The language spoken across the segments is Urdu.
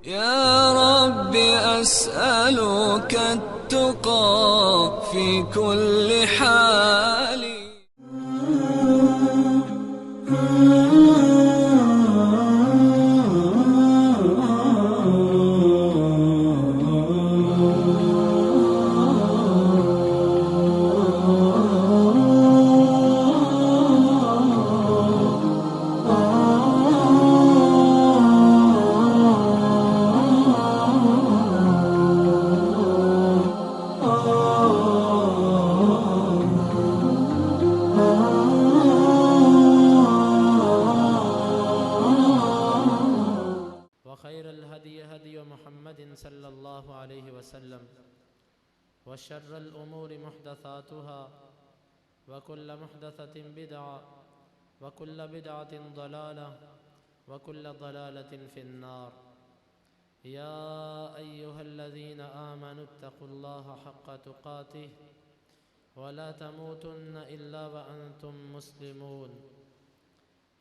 يا رب أسألك التقى في كل حال. وخير الهدي هدي محمد صلى الله عليه وسلم وشر الأمور محدثاتها وكل محدثة بدعة وكل بدعة ضلالة وكل ضلالة في النار. يا أيها الذين آمنوا اتقوا الله حق تقاته ولا تموتن إلا وأنتم مسلمون.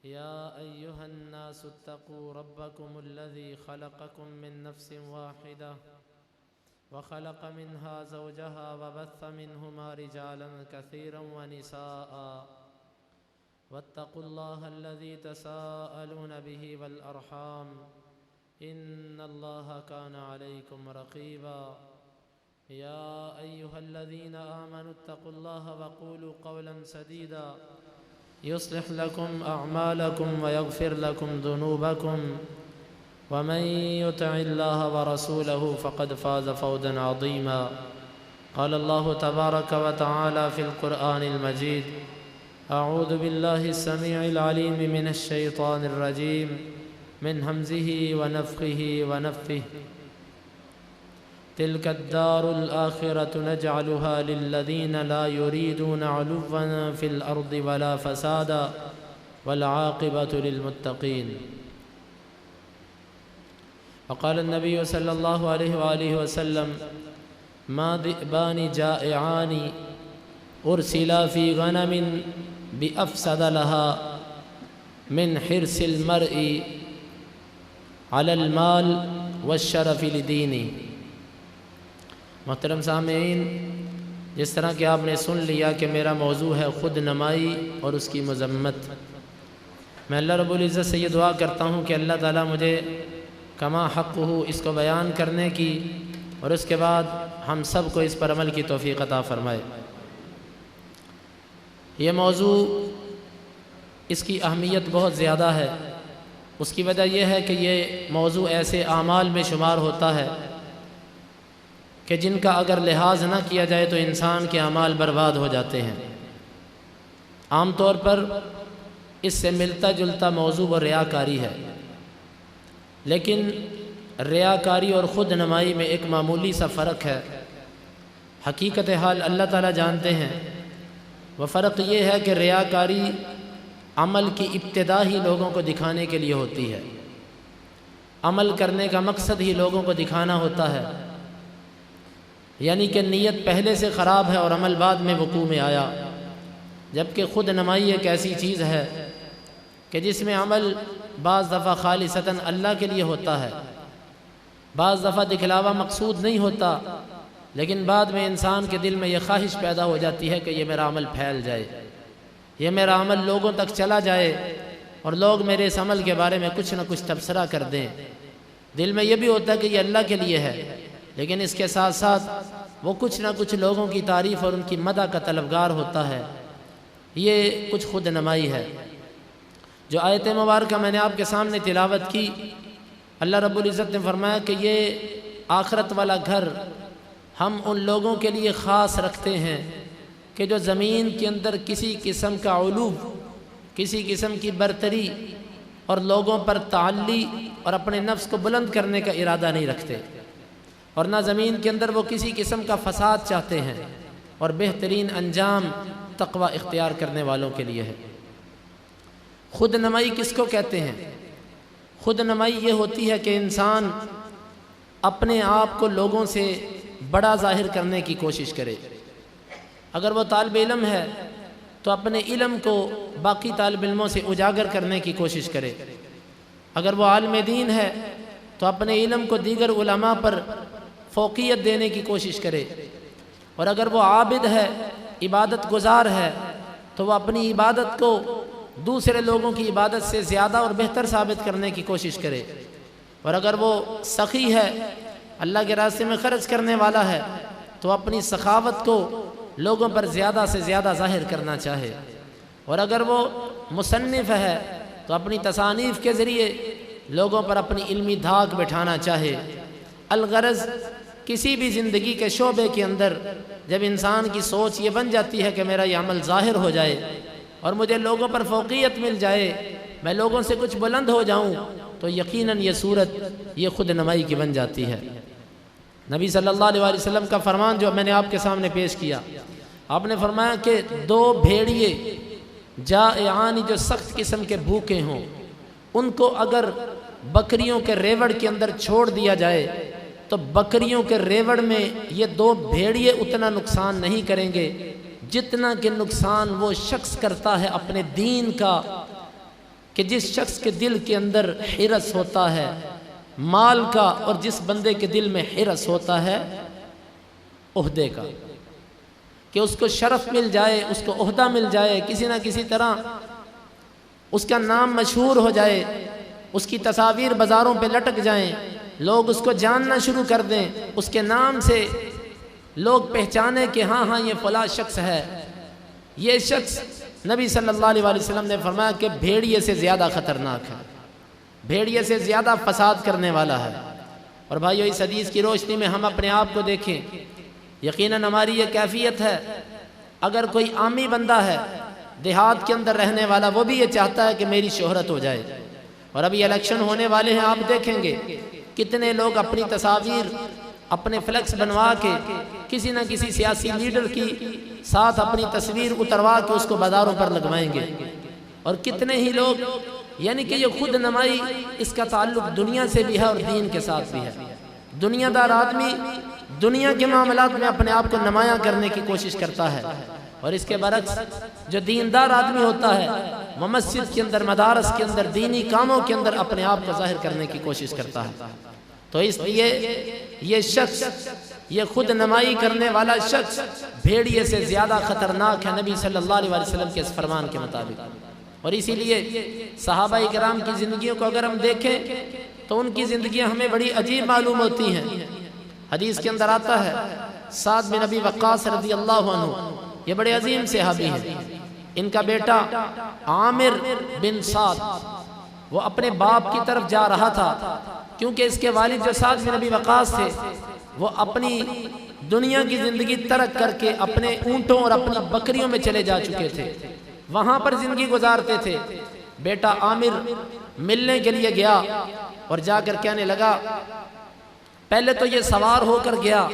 يا أيها الناس اتقوا ربكم الذي خلقكم من نفس واحدة وخلق منها زوجها وبث منهما رجالا كثيرا ونساء واتقوا الله الذي تساءلون به والأرحام إن الله كان عليكم رقيبا. يا أيها الذين آمنوا اتقوا الله وقولوا قولا سديدا يصلح لكم أعمالكم ويغفر لكم ذنوبكم ومن يطع الله ورسوله فقد فاز فوزا عظيما. قال الله تبارك وتعالى في القرآن المجيد: أعوذ بالله السميع العليم من الشيطان الرجيم من همزه ونفخه ونفثه. تلك الدار الآخرة نجعلها للذين لا يريدون علوا في الأرض ولا فسادا والعاقبة للمتقين. وقال النبي صلى الله عليه وآله وسلم: ما ذئبان جائعان أرسلا في غنم بأفسد لها من حرص المرء على المال والشرف لدينه. محترم سامعین، جس طرح کہ آپ نے سن لیا کہ میرا موضوع ہے خود نمائی اور اس کی مذمت، میں اللہ رب العزت سے یہ دعا کرتا ہوں کہ اللہ تعالیٰ مجھے کما حق ہو اس کو بیان کرنے کی اور اس کے بعد ہم سب کو اس پر عمل کی توفیق عطا فرمائے۔ یہ موضوع، اس کی اہمیت بہت زیادہ ہے۔ اس کی وجہ یہ ہے کہ یہ موضوع ایسے اعمال میں شمار ہوتا ہے کہ جن کا اگر لحاظ نہ کیا جائے تو انسان کے اعمال برباد ہو جاتے ہیں۔ عام طور پر اس سے ملتا جلتا موضوع وہ ریاکاری ہے، لیکن ریاکاری اور خود نمائی میں ایک معمولی سا فرق ہے۔ حقیقت حال اللہ تعالیٰ جانتے ہیں۔ وہ فرق یہ ہے کہ ریاکاری عمل کی ابتدا ہی لوگوں کو دکھانے کے لیے ہوتی ہے، عمل کرنے کا مقصد ہی لوگوں کو دکھانا ہوتا ہے، یعنی کہ نیت پہلے سے خراب ہے اور عمل بعد میں وقوع میں آیا۔ جبکہ خود نمائی ایک ایسی چیز ہے کہ جس میں عمل بعض دفعہ خالصتاً اللہ کے لیے ہوتا ہے، بعض دفعہ دکھلاوا مقصود نہیں ہوتا، لیکن بعد میں انسان کے دل میں یہ خواہش پیدا ہو جاتی ہے کہ یہ میرا عمل پھیل جائے، یہ میرا عمل لوگوں تک چلا جائے اور لوگ میرے اس عمل کے بارے میں کچھ نہ کچھ تبصرہ کر دیں۔ دل میں یہ بھی ہوتا ہے کہ یہ اللہ کے لیے ہے، لیکن اس کے ساتھ ساتھ وہ کچھ نہ کچھ لوگوں کی تعریف اور ان کی مدح کا طلبگار ہوتا ہے۔ یہ کچھ خود نمائی ہے۔ جو آیت مبارکہ میں نے آپ کے سامنے تلاوت کی، اللہ رب العزت نے فرمایا کہ یہ آخرت والا گھر ہم ان لوگوں کے لیے خاص رکھتے ہیں کہ جو زمین کے اندر کسی قسم کا علو، کسی قسم کی برتری اور لوگوں پر تعلی اور اپنے نفس کو بلند کرنے کا ارادہ نہیں رکھتے، اور نہ زمین کے اندر وہ کسی قسم کا فساد چاہتے ہیں، اور بہترین انجام تقوی اختیار کرنے والوں کے لیے ہے۔ خود نمائی کس کو کہتے ہیں؟ خود نمائی یہ ہوتی ہے کہ انسان اپنے آپ کو لوگوں سے بڑا ظاہر کرنے کی کوشش کرے۔ اگر وہ طالب علم ہے تو اپنے علم کو باقی طالب علموں سے اجاگر کرنے کی کوشش کرے۔ اگر وہ عالم دین ہے تو اپنے علم کو دیگر علماء پر فوقیت دینے کی کوشش کرے، اور اگر وہ عابد ہے، عبادت گزار ہے، تو وہ اپنی عبادت کو دوسرے لوگوں کی عبادت سے زیادہ اور بہتر ثابت کرنے کی کوشش کرے، اور اگر وہ سخی ہے، اللہ کے راستے میں خرچ کرنے والا ہے، تو اپنی سخاوت کو لوگوں پر زیادہ سے زیادہ ظاہر کرنا چاہے، اور اگر وہ مصنف ہے تو اپنی تصانیف کے ذریعے لوگوں پر اپنی علمی دھاک بٹھانا چاہے۔ الغرض کسی بھی زندگی کے شعبے کے اندر جب انسان کی سوچ یہ بن جاتی ہے کہ میرا یہ عمل ظاہر ہو جائے اور مجھے لوگوں پر فوقیت مل جائے، میں لوگوں سے کچھ بلند ہو جاؤں، تو یقیناً یہ صورت یہ خود نمائی کی بن جاتی ہے۔ نبی صلی اللہ علیہ وسلم کا فرمان جو میں نے آپ کے سامنے پیش کیا، آپ نے فرمایا کہ 2 بھیڑیے جائعان جو سخت قسم کے بھوکے ہوں، ان کو اگر بکریوں کے ریوڑ کے اندر چھوڑ دیا جائے تو بکریوں کے ریوڑ میں یہ 2 بھیڑیے اتنا نقصان نہیں کریں گے جتنا کہ نقصان وہ شخص کرتا ہے اپنے دین کا، کہ جس شخص کے دل کے اندر حرص ہوتا ہے مال کا، اور جس بندے کے دل میں حرص ہوتا ہے عہدے کا، کہ اس کو شرف مل جائے، اس کو عہدہ مل جائے، کسی نہ کسی طرح اس کا نام مشہور ہو جائے، اس کی تصاویر بازاروں پہ لٹک جائیں، لوگ اس کو جاننا شروع کر دیں، اس کے نام سے لوگ پہچانے کہ ہاں ہاں یہ فلاں شخص ہے۔ یہ شخص نبی صلی اللہ علیہ وسلم نے فرمایا کہ بھیڑیے سے زیادہ خطرناک ہے، بھیڑیے سے زیادہ فساد کرنے والا ہے۔ اور بھائیو، اس حدیث کی روشنی میں ہم اپنے آپ کو دیکھیں، یقیناً ہماری یہ کیفیت ہے، اگر کوئی عامی بندہ ہے دیہات کے اندر رہنے والا، وہ بھی یہ چاہتا ہے کہ میری شہرت ہو جائے۔ اور ابھی الیکشن ہونے والے ہیں، آپ دیکھیں گے کتنے لوگ اپنی تصاویر، اپنے فلیکس بنوا کے کسی نہ کسی سیاسی لیڈر کی ساتھ اپنی تصویر اتروا کے اس کو بازاروں پر لگوائیں گے، اور کتنے ہی لوگ، یعنی کہ یہ خود نمائی، اس کا تعلق دنیا سے بھی ہے اور دین کے ساتھ بھی ہے۔ دنیا دار آدمی دنیا کے معاملات میں اپنے آپ کو نمایاں کرنے کی کوشش کرتا ہے، اور اس کے برعکس جو دیندار آدمی ہوتا ہے وہ مسجد کے اندر، مدارس کے اندر، دینی کاموں کے اندر اپنے آپ کو ظاہر کرنے کی کوشش کرتا ہے۔ تو اس لیے یہ شخص، یہ خود نمائی کرنے والا شخص بھیڑیے سے زیادہ خطرناک ہے نبی صلی اللہ علیہ وسلم کے اس فرمان کے مطابق۔ اور اسی لیے صحابہ کرام کی زندگیوں کو اگر ہم دیکھیں تو ان کی زندگیاں ہمیں بڑی عجیب معلوم ہوتی ہیں۔ حدیث کے اندر آتا ہے سعد بن ابی وقاص رضی اللہ عنہ، یہ بڑے عظیم صحابی ہیں، ان کا بیٹا عامر بن سعد وہ اپنے باپ کی طرف جا رہا تھا، کیونکہ اس کے والد جو سعد بن ابی وقاص تھے وہ اپنی دنیا کی زندگی ترک کر کے اپنے اونٹوں اور اپنی بکریوں میں چلے جا چکے تھے، وہاں پر زندگی گزارتے تھے۔ بیٹا عامر ملنے کے لیے گیا اور جا کر کہنے لگا، پہلے تو یہ سوار ہو کر گیا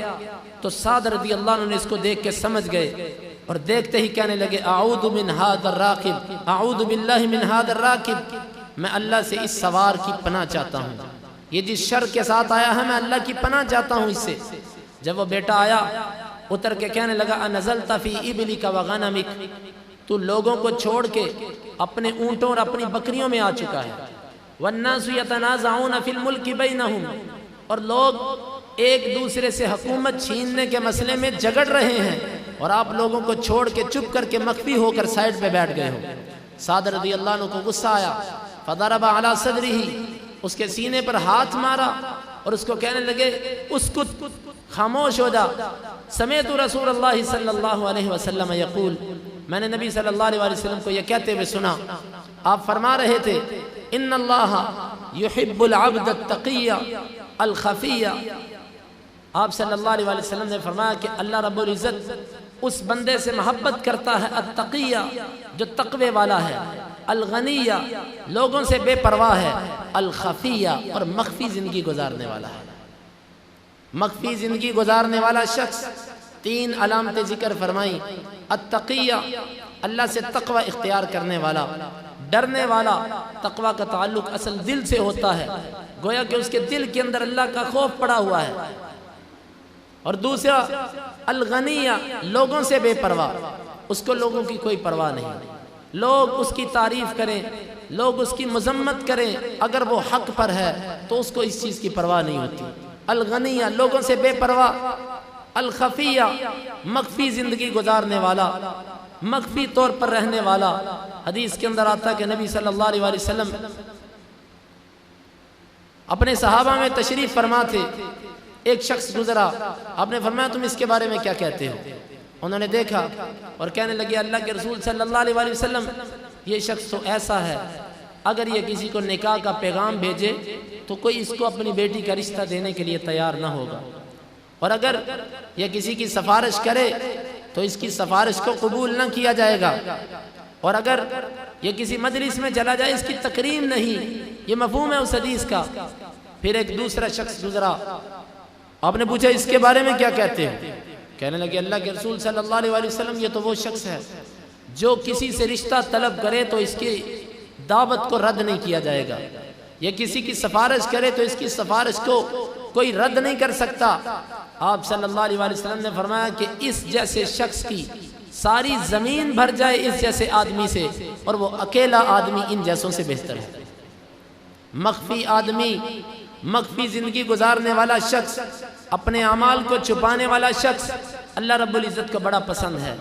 تو سعد رضی اللہ عنہ نے اس کو دیکھ کے سمجھ گئے، اور دیکھتے ہی کہنے لگے، اعوذ من ھذا الراکب، اعوذ باللہ من ھذا الراکب، میں اللہ سے اس سوار کی پناہ چاہتا ہوں، یہ جس شر کے ساتھ آیا ہے میں اللہ کی پناہ چاہتا ہوں اس سے۔ جب وہ بیٹا آیا اتر کے کہنے لگا، انزلت فی ابلک وغنمک، تو لوگوں کو چھوڑ کے اپنے اونٹوں اور اپنی بکریوں میں آ چکا ہے۔ والناس یتنازعون فی الملک بینہم، اور لوگ ایک دوسرے سے حکومت چھیننے کے مسئلے میں جھگڑ رہے ہیں، اور آپ لوگوں کو چھوڑ کے چپ کر کے مخفی ہو کر سائیڈ پہ بیٹھ گئے ہو۔ سعد رضی اللہ عنہ کو غصہ آیا، فضرب علی صدرہ، اس کے سینے پر ہاتھ مارا اور اس کو کہنے لگے، اسکت، خاموش ہو جا۔ سمعت رسول اللہ صلی اللہ علیہ وسلم یقول، میں نے نبی صلی اللہ علیہ وسلم کو یہ کہتے ہوئے سنا، آپ فرما رہے تھے، ان اللہ یحب العبد التقی الخفی۔ آپ صلی اللہ علیہ وسلم نے فرمایا کہ اللہ رب العزت اس بندے سے محبت کرتا ہے، التقی، جو تقوی والا ہے، الغنی، لوگوں سے بے پرواہ ہے، الخفی، اور مخفی زندگی گزارنے والا ہے۔ مخفی زندگی گزارنے والا شخص 3 علامتیں ذکر فرمائیں، التقی، اللہ سے تقوی اختیار کرنے والا، ڈرنے والا، تقوی کا تعلق اصل دل سے ہوتا ہے، گویا کہ اس کے دل کے اندر اللہ کا خوف پڑا ہوا ہے۔ اور دوسرا الغنی، لوگوں سے بے پرواہ، اس کو لوگوں کی کوئی پرواہ نہیں، لوگ اس کی تعریف کریں، لوگ اس کی مذمت کریں، اگر وہ حق پر ہے تو اس کو اس چیز کی پرواہ نہیں ہوتی۔ الغنیہ، لوگوں سے بے پرواہ، الخفیہ، مخفی زندگی گزارنے والا، مخفی طور پر رہنے والا۔ حدیث کے اندر آتا ہے کہ نبی صلی اللہ علیہ وسلم اپنے صحابہ میں تشریف فرما تھے، ایک شخص گزرا، آپ نے فرمایا تم اس کے بارے میں کیا کہتے ہو؟ انہوں نے دیکھا اور کہنے لگے اللہ کے رسول صلی اللہ علیہ وسلم یہ شخص تو ایسا ہے، اگر یہ کسی کو نکاح کا پیغام بھیجے تو کوئی اس کو اپنی بیٹی کا رشتہ دینے کے لیے تیار نہ ہوگا، اور اگر یہ کسی کی سفارش کرے تو اس کی سفارش کو قبول نہ کیا جائے گا، اور اگر یہ کسی مجلس میں چلا جائے اس کی تکریم نہیں۔ یہ مفہوم ہے اس حدیث کا۔ پھر ایک دوسرا شخص گزرا، آپ نے پوچھا اس کے بارے میں کیا کہتے ہیں؟ کہنے لگے اللہ کے رسول صلی اللہ علیہ وسلم یہ تو وہ شخص ہے جو کسی سے رشتہ طلب کرے تو اس کی دعوت کو رد نہیں کیا جائے گا، یہ کسی کی سفارش کرے تو اس کی سفارش کو کوئی رد نہیں کر سکتا۔ آپ صلی اللہ علیہ وسلم نے فرمایا کہ اس جیسے شخص کی ساری زمین بھر جائے اس جیسے آدمی سے، اور وہ اکیلا آدمی ان جیسوں سے بہتر ہے۔ مخفی آدمی، مخفی زندگی گزارنے والا شخص، اپنے اعمال کو چھپانے والا شخص اللہ رب العزت کو بڑا پسند ہے۔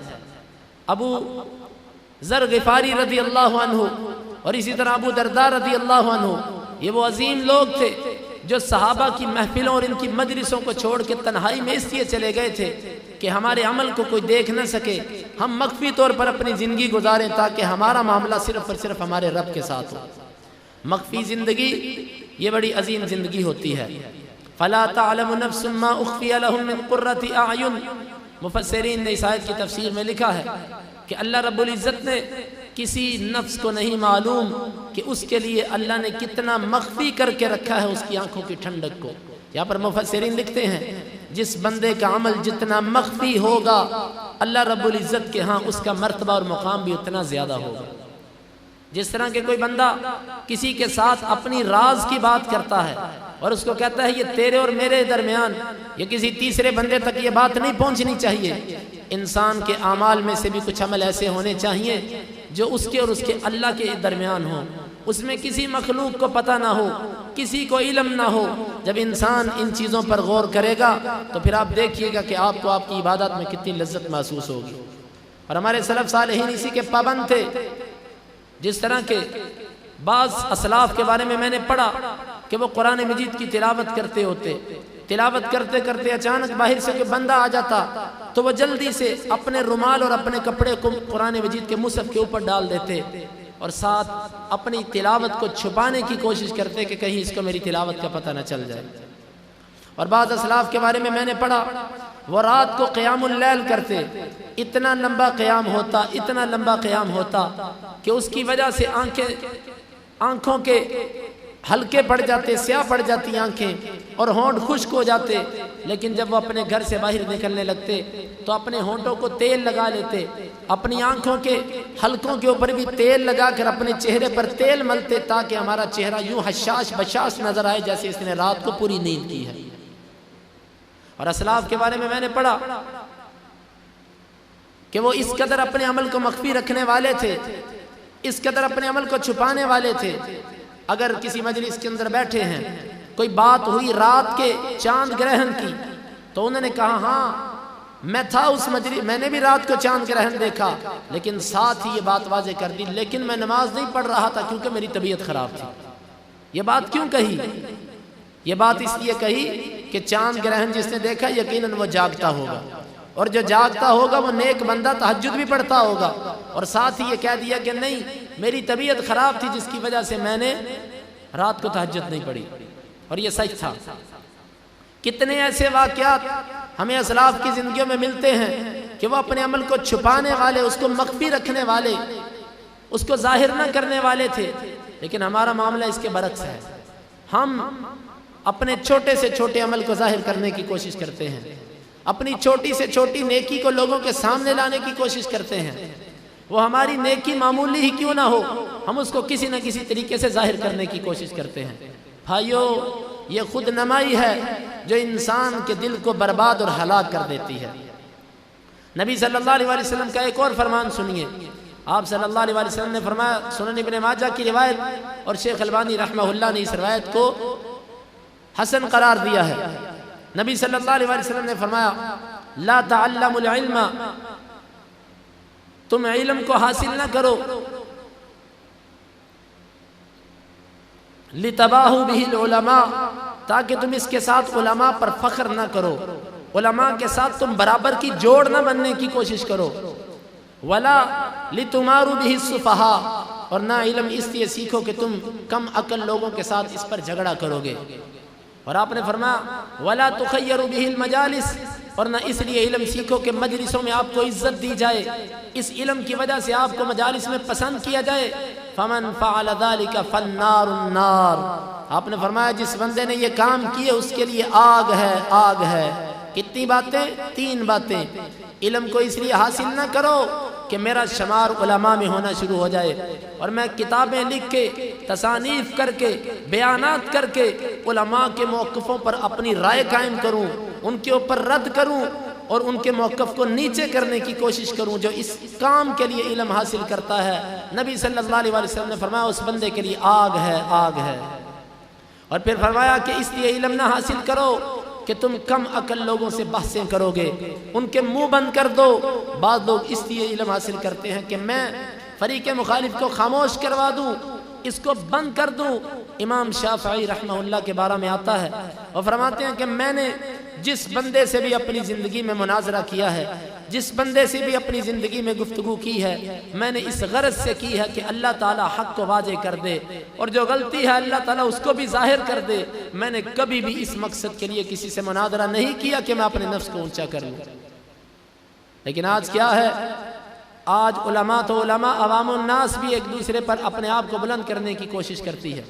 ابو ذر غفاری رضی اللہ عنہ اور اسی طرح ابو درداء رضی اللہ عنہ، یہ وہ عظیم لوگ تھے جو صحابہ کی محفلوں اور ان کی مجلسوں کو چھوڑ کے تنہائی میں اس لیے چلے گئے تھے کہ ہمارے عمل کو کوئی دیکھ نہ سکے، ہم مخفی طور پر اپنی زندگی گزاریں تاکہ ہمارا معاملہ صرف اور صرف ہمارے رب کے ساتھ ہو۔ مخفی زندگی یہ بڑی عظیم زندگی ہوتی ہے۔ فَلَا تَعْلَمُ نَفْسٌ مَّا أُخْفِيَ لَهُم مِّن قُرَّةِ أَعْيُنٍ، مفسرین نے اس آیت کی تفسیر میں لکھا ہے کہ اللہ رب العزت نے کسی نفس کو نہیں معلوم کہ اس کے لیے اللہ نے کتنا مخفی کر کے رکھا ہے اس کی آنکھوں کی ٹھنڈک کو۔ یہاں پر مفسرین لکھتے ہیں جس بندے کا عمل جتنا مخفی ہوگا اللہ رب العزت کے ہاں اس کا مرتبہ اور مقام بھی اتنا زیادہ ہوگا۔ جس طرح کہ کوئی بندہ کسی کے ساتھ اپنی راز کی بات کرتا ہے اور اس کو کہتا ہے یہ تیرے اور میرے درمیان، یہ کسی تیسرے بندے تک یہ بات نہیں پہنچنی چاہیے۔ انسان کے اعمال میں سے بھی کچھ عمل ایسے ہونے چاہیے جو اس کے اور اس کے اللہ کے درمیان ہوں، اس میں کسی مخلوق کو پتہ نہ ہو، کسی کو علم نہ ہو۔ جب انسان ان چیزوں پر غور کرے گا تو پھر آپ دیکھیے گا کہ آپ کو آپ کی عبادت میں کتنی لذت محسوس ہوگی۔ اور ہمارے سلف صالحین اسی کے پابند تھے۔ جس طرح کے بعض اسلاف کے بارے میں نے پڑھا کہ وہ قرآن مجید کی تلاوت کرتے ہوتے، تلاوت کرتے کرتے اچانک باہر سے کوئی بندہ آ جاتا تو وہ جلدی سے اپنے رومال اور اپنے کپڑے کو قرآن مجید کے مصحف کے اوپر ڈال دیتے اور ساتھ اپنی تلاوت کو چھپانے کی کوشش کرتے کہ کہیں اس کو میری تلاوت کا پتہ نہ چل جائے۔ اور بعض اسلاف کے بارے میں نے پڑھا وہ رات کو قیام اللیل کرتے، اتنا لمبا قیام ہوتا، اتنا لمبا قیام ہوتا کہ اس کی وجہ سے آنکھوں کے ہلکے پڑ جاتے، سیاہ پڑ جاتی آنکھیں اور ہونٹ خشک ہو جاتے، لیکن جب وہ اپنے گھر سے باہر نکلنے لگتے تو اپنے ہونٹوں کو تیل لگا لیتے، اپنی آنکھوں کے ہلکوں کے اوپر بھی تیل لگا کر اپنے چہرے پر تیل ملتے تاکہ ہمارا چہرہ یوں حشاش بشاش نظر آئے جیسے اس نے رات کو پوری نیند کی ہے۔ اور اسلاف کے بارے میں نے پڑھا کہ وہ اس قدر اپنے عمل کو مخفی رکھنے والے تھے، اس قدر اپنے عمل کو چھپانے والے تھے۔ اگر کسی مجلس کے اندر بیٹھے ہیں، کوئی بات ہوئی رات کے چاند گرہن کی، تو انہوں نے کہا ہاں میں تھا اس مجلس، میں نے بھی رات کو چاند گرہن دیکھا، لیکن ساتھ ہی یہ بات واضح کر دی لیکن میں نماز نہیں پڑھ رہا تھا کیونکہ میری طبیعت خراب تھی۔ یہ بات کیوں کہی؟ یہ بات اس لیے کہی کہ چاند گرہن جس نے دیکھا یقیناً وہ جاگتا ہوگا، اور جو جاگتا ہوگا وہ نیک بندہ تہجد بھی پڑھتا ہوگا، اور ساتھ ہی یہ کہہ دیا کہ نہیں میری طبیعت خراب تھی جس کی وجہ سے میں نے رات کو تہجد نہیں پڑھی، اور یہ سچ تھا۔ کتنے ایسے واقعات ہمیں اسلاف کی زندگیوں میں ملتے ہیں کہ وہ اپنے عمل کو چھپانے والے، اس کو مخفی رکھنے والے، اس کو ظاہر نہ کرنے والے تھے، لیکن ہمارا معاملہ اس کے برعکس ہے۔ ہم اپنے چھوٹے سے چھوٹے عمل کو ظاہر کرنے کی کوشش کرتے ہیں، اپنی چھوٹی سے چھوٹی نیکی کو لوگوں کے سامنے لانے کی کوشش کرتے ہیں، وہ ہماری نیکی معمولی ہی کیوں نہ ہو ہم اس کو کسی نہ کسی طریقے سے ظاہر کرنے کی کوشش کرتے ہیں۔ بھائیو یہ خود نمائی ہے جو انسان کے دل کو برباد اور ہلاک کر دیتی ہے۔ نبی صلی اللہ علیہ وسلم کا ایک اور فرمان سنیے، آپ صلی اللہ علیہ وسلم نے فرمایا، سنن ابن ماجہ کی روایت اور شیخ البانی رحمہ اللہ نے اس روایت کو حسن قرار دیا ہے۔ نبی صلی اللہ علیہ وسلم نے فرمایا لا تعلموا العلم، تم علم کو حاصل نہ کرو لتباہوا بہ العلماء، تاکہ تم اس کے ساتھ علماء پر فخر نہ کرو، علماء کے ساتھ تم برابر کی جوڑ نہ بننے کی کوشش کرو، ولا لتماروا بہ السفہاء، اور نہ علم اس لیے سیکھو کہ تم کم عقل لوگوں کے ساتھ اس پر جھگڑا کرو گے۔ اور آپ نے فرمایا ولا تخیروا بہ المجالس، اور نہ اس لیے علم سیکھو کہ مجلسوں میں آپ کو عزت دی جائے، اس علم کی وجہ سے آپ کو مجالس میں پسند کیا جائے۔ فمن فعل ذلك فالنار النار، آپ نے فرمایا جس بندے نے یہ کام کیے اس کے لیے آگ ہے، آگ ہے۔ کتنی باتیں؟ 3 باتیں۔ علم کو اس لیے حاصل نہ کرو کہ میرا شمار علماء میں ہونا شروع ہو جائے اور میں کتابیں لکھ کے، تصانیف کر کے، بیانات کر کے علماء کے موقفوں پر اپنی رائے قائم کروں، ان کے اوپر رد کروں اور ان کے موقف کو نیچے کرنے کی کوشش کروں۔ جو اس کام کے لیے علم حاصل کرتا ہے، نبی صلی اللہ علیہ وسلم نے فرمایا اس بندے کے لیے آگ ہے، آگ ہے۔ اور پھر فرمایا کہ اس لیے علم نہ حاصل کرو کہ تم کم عقل لوگوں سے بحثیں کرو گے، ان کے منہ بند کر دو۔ بعض لوگ اس لیے علم حاصل کرتے ہیں کہ میں فریق مخالف کو خاموش کروا دوں، اس کو بند کر دوں۔ امام شافعی رحمہ اللہ کے بارے میں آتا ہے اور فرماتے ہیں کہ میں نے جس بندے سے بھی اپنی زندگی میں مناظرہ کیا ہے، جس بندے سے بھی اپنی زندگی میں گفتگو کی ہے، میں نے اس غرض سے کی ہے کہ اللہ تعالیٰ حق کو واضح کر دے اور جو غلطی ہے اللہ تعالیٰ اس کو بھی ظاہر کر دے۔ میں نے کبھی بھی اس مقصد کے لیے کسی سے مناظرہ نہیں کیا کہ میں اپنے نفس کو اونچا کر لوں۔ لیکن آج کیا ہے؟ آج علماء تو علماء، عوام الناس بھی ایک دوسرے پر اپنے آپ کو بلند کرنے کی کوشش کرتی ہے۔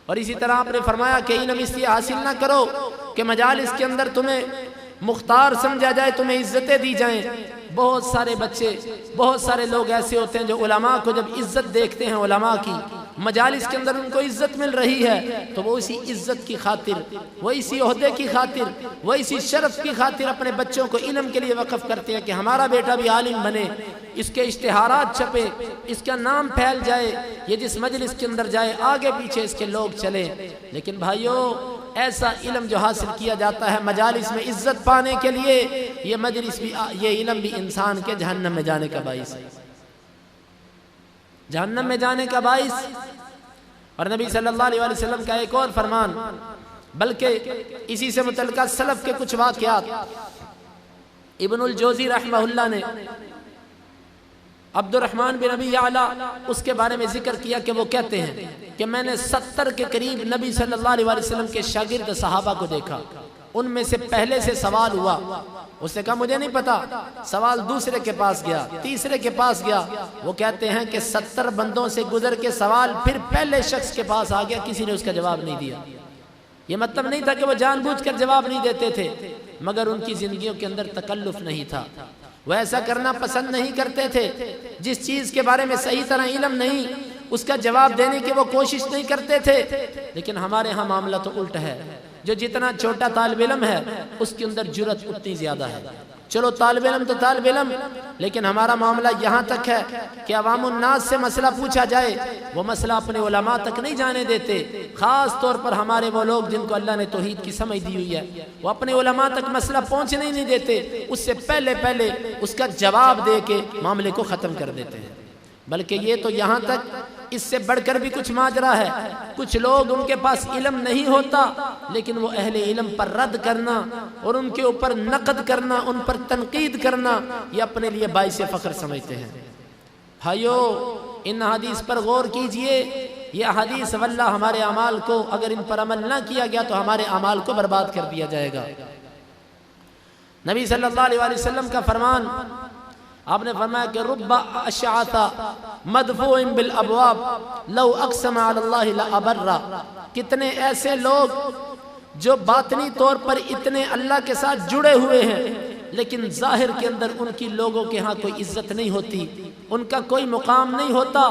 اور اسی طرح آپ نے فرمایا کہ علم اس لیے حاصل نہ کرو کہ مجالس کے اندر تمہیں مختار سمجھا جائے، تمہیں عزتیں دی جائیں۔ بہت سارے بچے، بہت سارے لوگ ایسے ہوتے ہیں جو علماء کو جب عزت دیکھتے ہیں، علماء کی مجالس کے اندر ان کو عزت مل رہی ہے تو وہ اسی عزت کی خاطر، وہ اسی عہدے کی خاطر، وہ اسی شرف کی خاطر اپنے بچوں کو علم کے لیے وقف کرتے ہیں کہ ہمارا بیٹا بھی عالم بنے، اس کے اشتہارات چھپے، اس کا نام پھیل جائے، یہ جس مجلس کے اندر جائے آگے پیچھے اس کے لوگ چلیں۔ لیکن بھائیو، ایسا علم جو حاصل کیا جاتا ہے مجالس میں عزت پانے کے لیے، یہ مجلس بھی، یہ علم بھی انسان کے جہنم میں جانے کا باعث ہے، جہنم میں جانے کا باعث۔ اور نبی صلی اللہ علیہ وسلم کا ایک اور فرمان، بلکہ اسی سے متعلقہ سلف کے کچھ واقعات ابن الجوزی رحمہ اللہ نے عبد الرحمن بن ابی یعلا اس کے بارے میں ذکر کیا کہ وہ کہتے ہیں کہ میں نے 70 کے قریب نبی صلی اللہ علیہ وسلم کے شاگرد صحابہ کو دیکھا، ان میں سے پہلے سے سوال ہوا، اس نے کہا مجھے نہیں پتا، سوال دوسرے کے پاس گیا، تیسرے کے پاس گیا، وہ کہتے ہیں کہ 70 بندوں سے گزر کے سوال پھر پہلے شخص کے پاس آ گیا، کسی نے اس کا جواب نہیں دیا۔ یہ مطلب نہیں تھا کہ وہ جان بوجھ کر جواب نہیں دیتے تھے، مگر ان کی زندگیوں کے اندر تکلف نہیں تھا، وہ ایسا کرنا پسند نہیں کرتے تھے۔ جس چیز کے بارے میں صحیح طرح علم نہیں، اس کا جواب دینے کی وہ کوشش نہیں کرتے تھے۔ لیکن ہمارے ہاں معاملہ تو الٹ ہے، جو جتنا چھوٹا طالب علم ہے اس کے اندر جرأت اتنی زیادہ ہے۔ چلو طالب علم تو طالب علم، لیکن ہمارا معاملہ یہاں تک ہے کہ عوام الناس سے مسئلہ پوچھا جائے، وہ مسئلہ اپنے علماء تک نہیں جانے دیتے۔ خاص طور پر ہمارے وہ لوگ جن کو اللہ نے توحید کی سمجھ دی ہوئی ہے، وہ اپنے علماء تک مسئلہ پہنچنے نہیں دیتے، اس سے پہلے اس کا جواب دے کے معاملے کو ختم کر دیتے ہیں۔ بلکہ یہ تو یہاں تک، اس سے بڑھ کر بھی کچھ ماجرا ہے۔ کچھ لوگ ان کے پاس علم نہیں ہوتا لیکن وہ اہل علم پر رد کرنا اور ان کے اوپر نقد کرنا، ان پر تنقید کرنا، یہ اپنے لیے باعث فخر سمجھتے ہیں۔ بھائیو، ان حدیث پر غور کیجئے، یہ حدیث واللہ ہمارے اعمال کو، اگر ان پر عمل نہ کیا گیا تو ہمارے اعمال کو برباد کر دیا جائے گا۔ نبی صلی اللہ علیہ وسلم کا فرمان، آپ نے فرمایا کہ رب اشعث مدفوع بالابواب لو اقسم علی اللہ لابر، کتنے ایسے لوگ جو باطنی طور پر اتنے اللہ کے ساتھ جڑے ہوئے ہیں لیکن ظاہر کے اندر ان کی لوگوں کے ہاں کوئی عزت نہیں ہوتی، ان کا کوئی مقام نہیں ہوتا،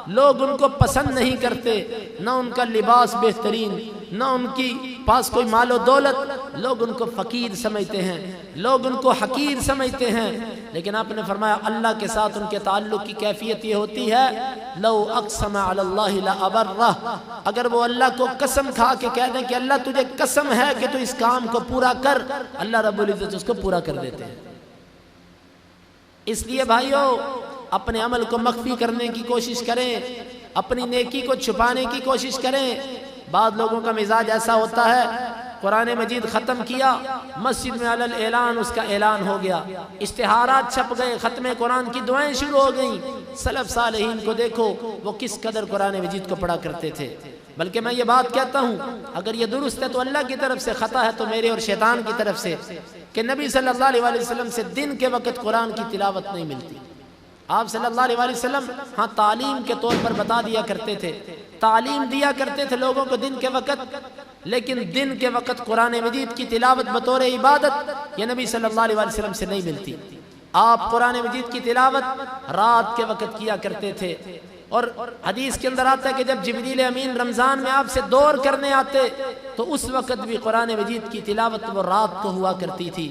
لوگ ان کو پسند نہیں کرتے، نہ ان کا لباس بہترین، نہ ان کی پاس کوئی مال و دولت، لوگ ان کو فقیر سمجھتے ہیں، لوگ ان کو حقیر سمجھتے ہیں، لیکن آپ نے فرمایا اللہ کے ساتھ ان کے تعلق کی کیفیت یہ ہوتی ہے لو اقسم علی اللہ لابرہ، اگر وہ اللہ کو قسم کھا کے کہہ دیں کہ اللہ تجھے قسم ہے کہ تو اس کام کو پورا کر، اللہ رب العزت اس کو پورا کر دیتے ہیں۔ اس لیے بھائیو اپنے عمل کو مخفی کرنے کی کوشش کریں، اپنی نیکی کو چھپانے کی کوشش کریں۔ بعض لوگوں کا مزاج ایسا ہوتا ہے، قرآن مجید ختم کیا، مسجد میں علی الاعلان اس کا اعلان ہو گیا، اشتہارات چھپ گئے، ختم قرآن کی دعائیں شروع ہو گئیں۔ سلف صالحین کو دیکھو وہ کس قدر قرآن مجید کو پڑھا کرتے تھے۔ بلکہ میں یہ بات کہتا ہوں اگر یہ درست ہے تو اللہ کی طرف سے، خطا ہے تو میرے اور شیطان کی طرف سے، کہ نبی صلی اللہ علیہ وسلم سے دن کے وقت قرآن کی تلاوت نہیں ملتی۔ آپ صلی اللہ علیہ وسلم ہاں تعلیم کے طور پر بتا دیا کرتے تھے، تعلیم دیا کرتے تھے لوگوں کو دن کے وقت، لیکن دن کے وقت قرآن مجید کی تلاوت بطور عبادت یہ نبی صلی اللہ علیہ وسلم سے نہیں ملتی۔ آپ قرآن مجید کی تلاوت رات کے وقت کیا کرتے تھے، اور حدیث کے اندر آتا ہے کہ جب جبریل امین رمضان میں آپ سے دور کرنے آتے تو اس وقت بھی قرآن مجید کی تلاوت وہ رات کو ہوا کرتی تھی۔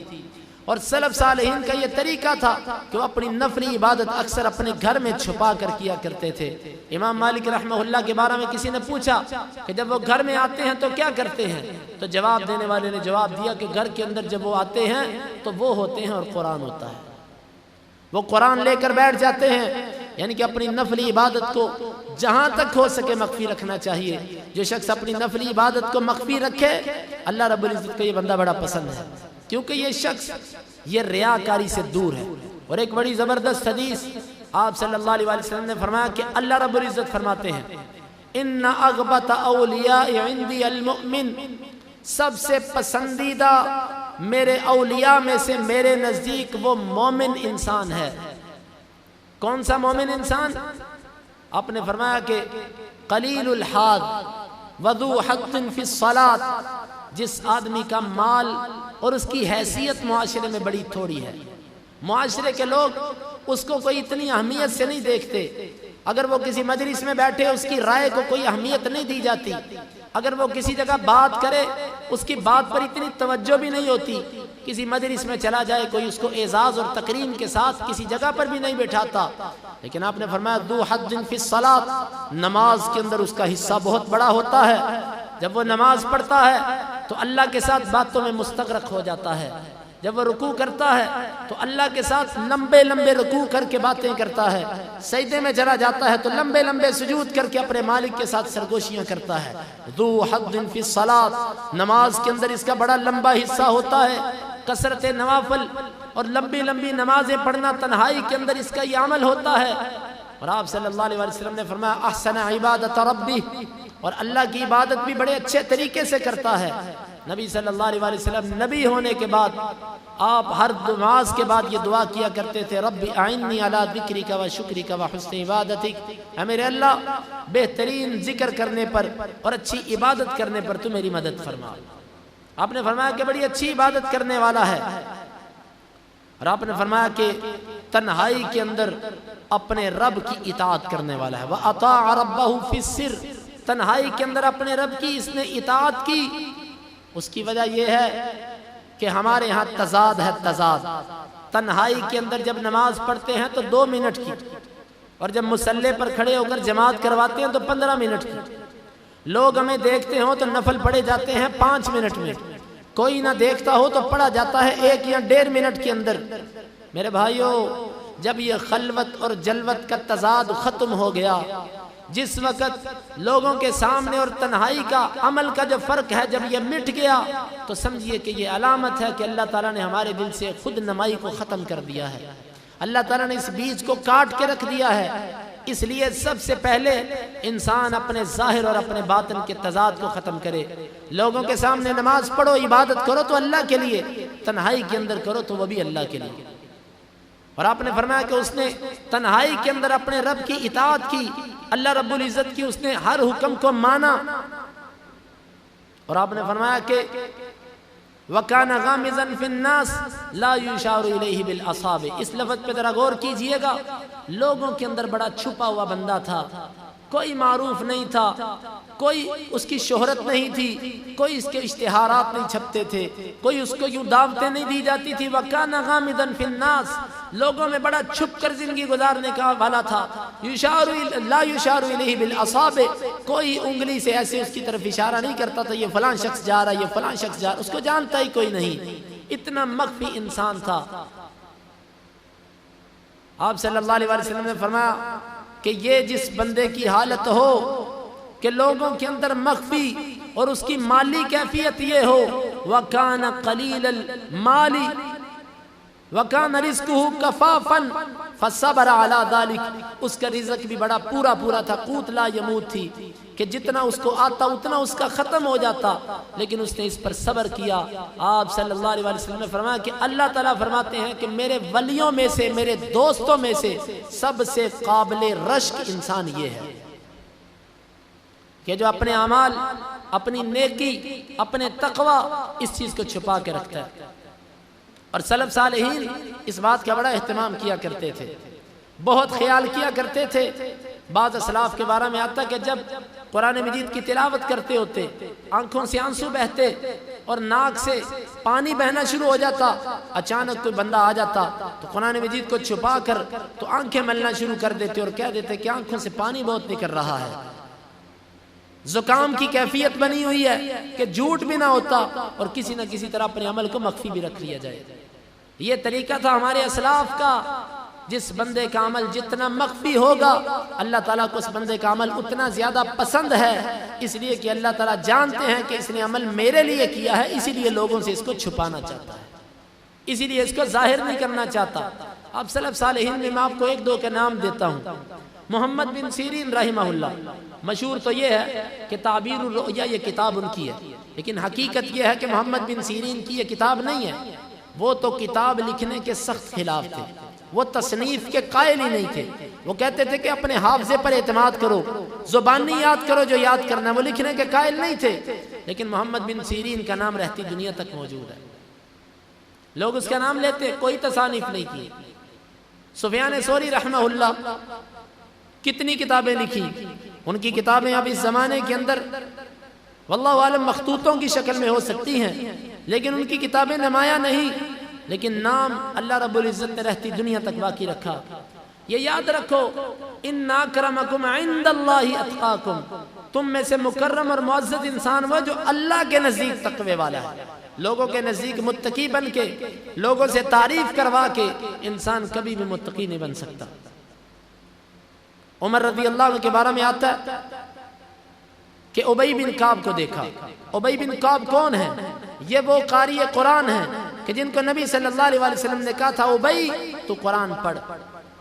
اور سلف صالحین کا یہ طریقہ تھا کہ وہ اپنی نفلی عبادت اکثر اپنے گھر میں چھپا کر کیا کرتے تھے۔ امام مالک رحمہ اللہ کے بارے میں کسی نے پوچھا کہ جب وہ گھر میں آتے ہیں تو کیا کرتے ہیں، تو جواب دینے والے نے جواب دیا کہ گھر کے اندر جب وہ آتے ہیں تو وہ ہوتے ہیں اور قرآن ہوتا ہے، وہ قرآن لے کر بیٹھ جاتے ہیں۔ یعنی کہ اپنی نفلی عبادت کو جہاں تک ہو سکے مخفی رکھنا چاہیے۔ جو شخص اپنی نفلی عبادت کو مخفی رکھے اللہ رب العزت کو یہ بندہ بڑا پسند ہے، کیونکہ یہ شخص یہ ریاکاری سے دور ہے۔ اور ایک بڑی زبردست حدیث آپ صلی اللہ علیہ وسلم نے فرمایا کہ اللہ رب العزت فرماتے ہیں ان اغبط اولیاء عندی المؤمن، سب سے پسندیدہ میرے اولیاء میں سے میرے نزدیک وہ مومن انسان ہے۔ کون سا مومن انسان؟ آپ نے فرمایا کہ قلیل الحاد وذو حق فی الصلاۃ، جس آدمی کا مال اور اس کی حیثیت معاشرے میں بڑی تھوڑی ہے، معاشرے کے لوگ اس کو کوئی اتنی اہمیت سے نہیں دیکھتے، اگر وہ کسی مجلس میں بیٹھے اس کی رائے کو کوئی اہمیت نہیں دی جاتی، اگر وہ کسی جگہ بات کرے اس کی بات پر اتنی توجہ بھی نہیں ہوتی، کسی مجلس میں چلا جائے کوئی اس کو اعزاز اور تکریم کے ساتھ کسی جگہ پر بھی نہیں بٹھاتا۔ لیکن آپ نے فرمایا ذو حظ فی الصلاۃ، نماز کے اندر اس کا حصہ بہت بڑا ہوتا ہے۔ جب وہ نماز پڑھتا ہے تو اللہ کے ساتھ باتوں میں مستغرق ہو جاتا ہے، جب وہ رکوع کرتا ہے تو اللہ کے ساتھ لمبے لمبے رکوع کر کے باتیں کرتا ہے، سجدے میں چلا جاتا ہے تو لمبے لمبے سجود کر کے اپنے مالک کے ساتھ سرگوشیاں کرتا ہے۔ ذو حظ فی الصلاۃ، نماز کے اندر اس کا بڑا لمبا حصہ ہوتا ہے۔ کثرت نوافل اور لمبی لمبی نمازیں پڑھنا تنہائی کے اندر اس کا یہ عمل ہوتا ہے۔ اور آپ صلی اللہ علیہ وسلم نے فرمایا احسن عبادت ربی، اور اللہ کی عبادت بھی بڑے اچھے طریقے سے کرتا ہے۔ نبی صلی اللہ علیہ وسلم نبی ہونے کے بعد آپ ہر نماز کے بعد یہ دعا کیا کرتے تھے ربی اعنی علی ذکرک و شکرک و حسن عبادتک، اے میرے اللہ بہترین ذکر کرنے پر اور اچھی عبادت کرنے پر تو میری مدد فرما۔ آپ نے فرمایا کہ بڑی اچھی عبادت کرنے والا ہے، اور آپ نے فرمایا کہ تنہائی کے اندر اپنے رب کی اطاعت کرنے والا ہے۔ وَأَطَاعَ رَبَّهُ فِي السِّرِّ، تنہائی کے اندر اپنے رب کی اس نے اطاعت کی۔ اس کی وجہ یہ ہے کہ ہمارے ہاں تضاد ہے، تضاد۔ تنہائی کے اندر جب نماز پڑھتے ہیں تو 2 منٹ کی، اور جب مصلی پر کھڑے ہو کر جماعت کرواتے ہیں تو 15 منٹ کی۔ لوگ ہمیں دیکھتے ہوں تو نفل پڑھے جاتے ہیں 5 منٹ میں، کوئی نہ دیکھتا ہو تو پڑھا جاتا ہے 1 یا 1.5 منٹ کے اندر۔ میرے بھائیوں جب یہ خلوت اور جلوت کا تضاد ختم ہو گیا، جس وقت لوگوں کے سامنے اور تنہائی کا عمل کا جو فرق ہے جب یہ مٹ گیا تو سمجھیے کہ یہ علامت ہے کہ اللہ تعالیٰ نے ہمارے دل سے خود نمائی کو ختم کر دیا ہے، اللہ تعالیٰ نے اس بیج کو کاٹ کے رکھ دیا ہے۔ اس لیے سب سے پہلے انسان اپنے ظاہر اور اپنے باطن کے تضاد کو ختم کرے۔ لوگوں کے سامنے نماز پڑھو، عبادت کرو تو اللہ کے لیے، تنہائی کے اندر کرو تو وہ بھی اللہ کے لیے۔ اور آپ نے فرمایا کہ اس نے تنہائی کے اندر اپنے رب کی اطاعت کی، اللہ رب العزت کی اس نے ہر حکم کو مانا۔ اور آپ نے فرمایا کہ وَكَانَ غَامِزًا فِي النَّاسِ لَا يُشَارُ إِلَيْهِ بِالْأَصَابِ، اس لفظ پہ ذرا غور کیجئے گا، لوگوں کے اندر بڑا چھپا ہوا بندہ تھا، کوئی معروف نہیں تھا، کوئی اس کی شہرت نہیں تھی، کوئی اس کے اشتہارات نہیں چھپتے تھے، کوئی اس کو یوں دعوتیں نہیں دی جاتی تھی۔ وَكَانَ غَامِضًا فِي النَّاسِ، لوگوں میں بڑا چھپ کر زندگی گزارنے کا والا تھا۔ لا يُشَارُ إِلَيْهِ بِالْأَصَابِعِ، کوئی انگلی سے ایسے اس کی طرف اشارہ نہیں کرتا تھا، یہ فلاں شخص جا رہا ہے، یہ فلاں شخص جا رہا ہے، اس کو جانتا ہی کوئی نہیں، اتنا مخفی انسان تھا۔ آپ صلی اللہ علیہ وسلم نے فرمایا کہ یہ جس بندے کی حالت ہو کہ لوگوں کے اندر مخفی اور اس کی مالی کیفیت یہ ہو، وَكَانَ قَلِيلَ الْمَالِ وَكَانَ رِزْقُهُ كَفَافًا فَصَبَرَ عَلَى ذَلِكَ، اس کا رزق بھی بڑا پورا تھا، قوت لا یموت تھی کہ جتنا اس کو آتا اتنا اس کا ختم ہو جاتا، لیکن اس نے اس پر صبر کیا۔ آپ صلی اللہ علیہ وسلم نے فرمایا کہ اللہ تعالیٰ فرماتے ہیں کہ میرے ولیوں میں سے، میرے دوستوں میں سے سب سے قابل رشک انسان یہ ہے کہ جو اپنے اعمال، اپنی نیکی، اپنے تقوی، اس چیز کو چھپا کے رکھتا ہے۔ اور سلف صالحین اس بات کا بڑا اہتمام کیا کرتے تھے، بہت خیال کیا کرتے تھے۔ بعض اسلاف کے بارے میں آتا کہ جب قرآن مجید کی تلاوت کرتے ہوتے، آنکھوں سے آنسو بہتے اور ناک سے پانی بہنا شروع ہو جاتا، اچانک کوئی بندہ آ جاتا تو قرآن مجید کو چھپا کر تو آنکھیں ملنا شروع کر دیتے اور کہہ دیتے کہ آنکھوں سے پانی بہت نکل رہا ہے۔ زکام کی کیفیت بنی ہوئی ہے کہ جھوٹ بھی نہ ہوتا اور کسی نہ کسی طرح اپنے عمل کو مخفی بھی رکھ لیا جائے۔ یہ طریقہ تھا ہمارے اسلاف کا، جس بندے کا عمل جتنا مخفی ہوگا اللہ تعالیٰ کو اس بندے کا عمل اتنا زیادہ پسند ہے، اس لیے کہ اللہ تعالیٰ جانتے ہیں کہ اس نے عمل میرے لیے کیا ہے، اسی لیے لوگوں سے اس کو چھپانا چاہتا ہے، اسی لیے اس کو ظاہر نہیں کرنا چاہتا۔ اب سلف صالحین میں آپ کو ایک دو کے نام دیتا ہوں۔ محمد بن سیرین رحمہ اللہ، مشہور تو یہ ہے کہ تعبیر الرؤیا یہ کتاب ان کی ہے، لیکن حقیقت یہ ہے کہ محمد بن سیرین کی یہ کتاب نہیں ہے، وہ تو کتاب لکھنے کے سخت خلاف تھے، وہ تصنیف کے قائل ہی نہیں تھے۔ وہ کہتے تھے کہ اپنے حافظے پر اعتماد کرو، زبانی یاد کرو جو یاد کرنا ہے، وہ لکھنے کے قائل نہیں تھے۔ لیکن محمد بن سیرین کا نام رہتی دنیا تک موجود ہے، لوگ اس کا نام لیتے، کوئی تصانیف نہیں کی۔ سفیان ثوری رحمہ اللہ کتنی کتابیں لکھی، ان کی کتابیں اب اس زمانے کے اندر واللہ عالم مخطوطوں کی شکل میں ہو سکتی ہیں، لیکن ان کی کتابیں نمایاں نہیں، لیکن نام اللہ رب العزت نے رہتی دنیا تک باقی رکھا۔ یہ یاد رکھو، ان اکرمکم عند اللہ اتقاکم، تم میں سے مکرم اور معزز انسان وہ جو اللہ کے نزدیک تقوی والا ہے۔ لوگوں کے نزدیک متقی بن کے، لوگوں سے تعریف کروا کے انسان کبھی بھی متقی نہیں بن سکتا۔ عمر رضی اللہ عنہ کے بارے میں آتا ہے کہ ابی بن کعب کو دیکھا۔ ابی بن کعب کون ہے؟ یہ وہ قاری قرآن ہیں کہ جن کو نبی صلی اللہ علیہ وسلم نے کہا تھا ابی تو قرآن پڑھ۔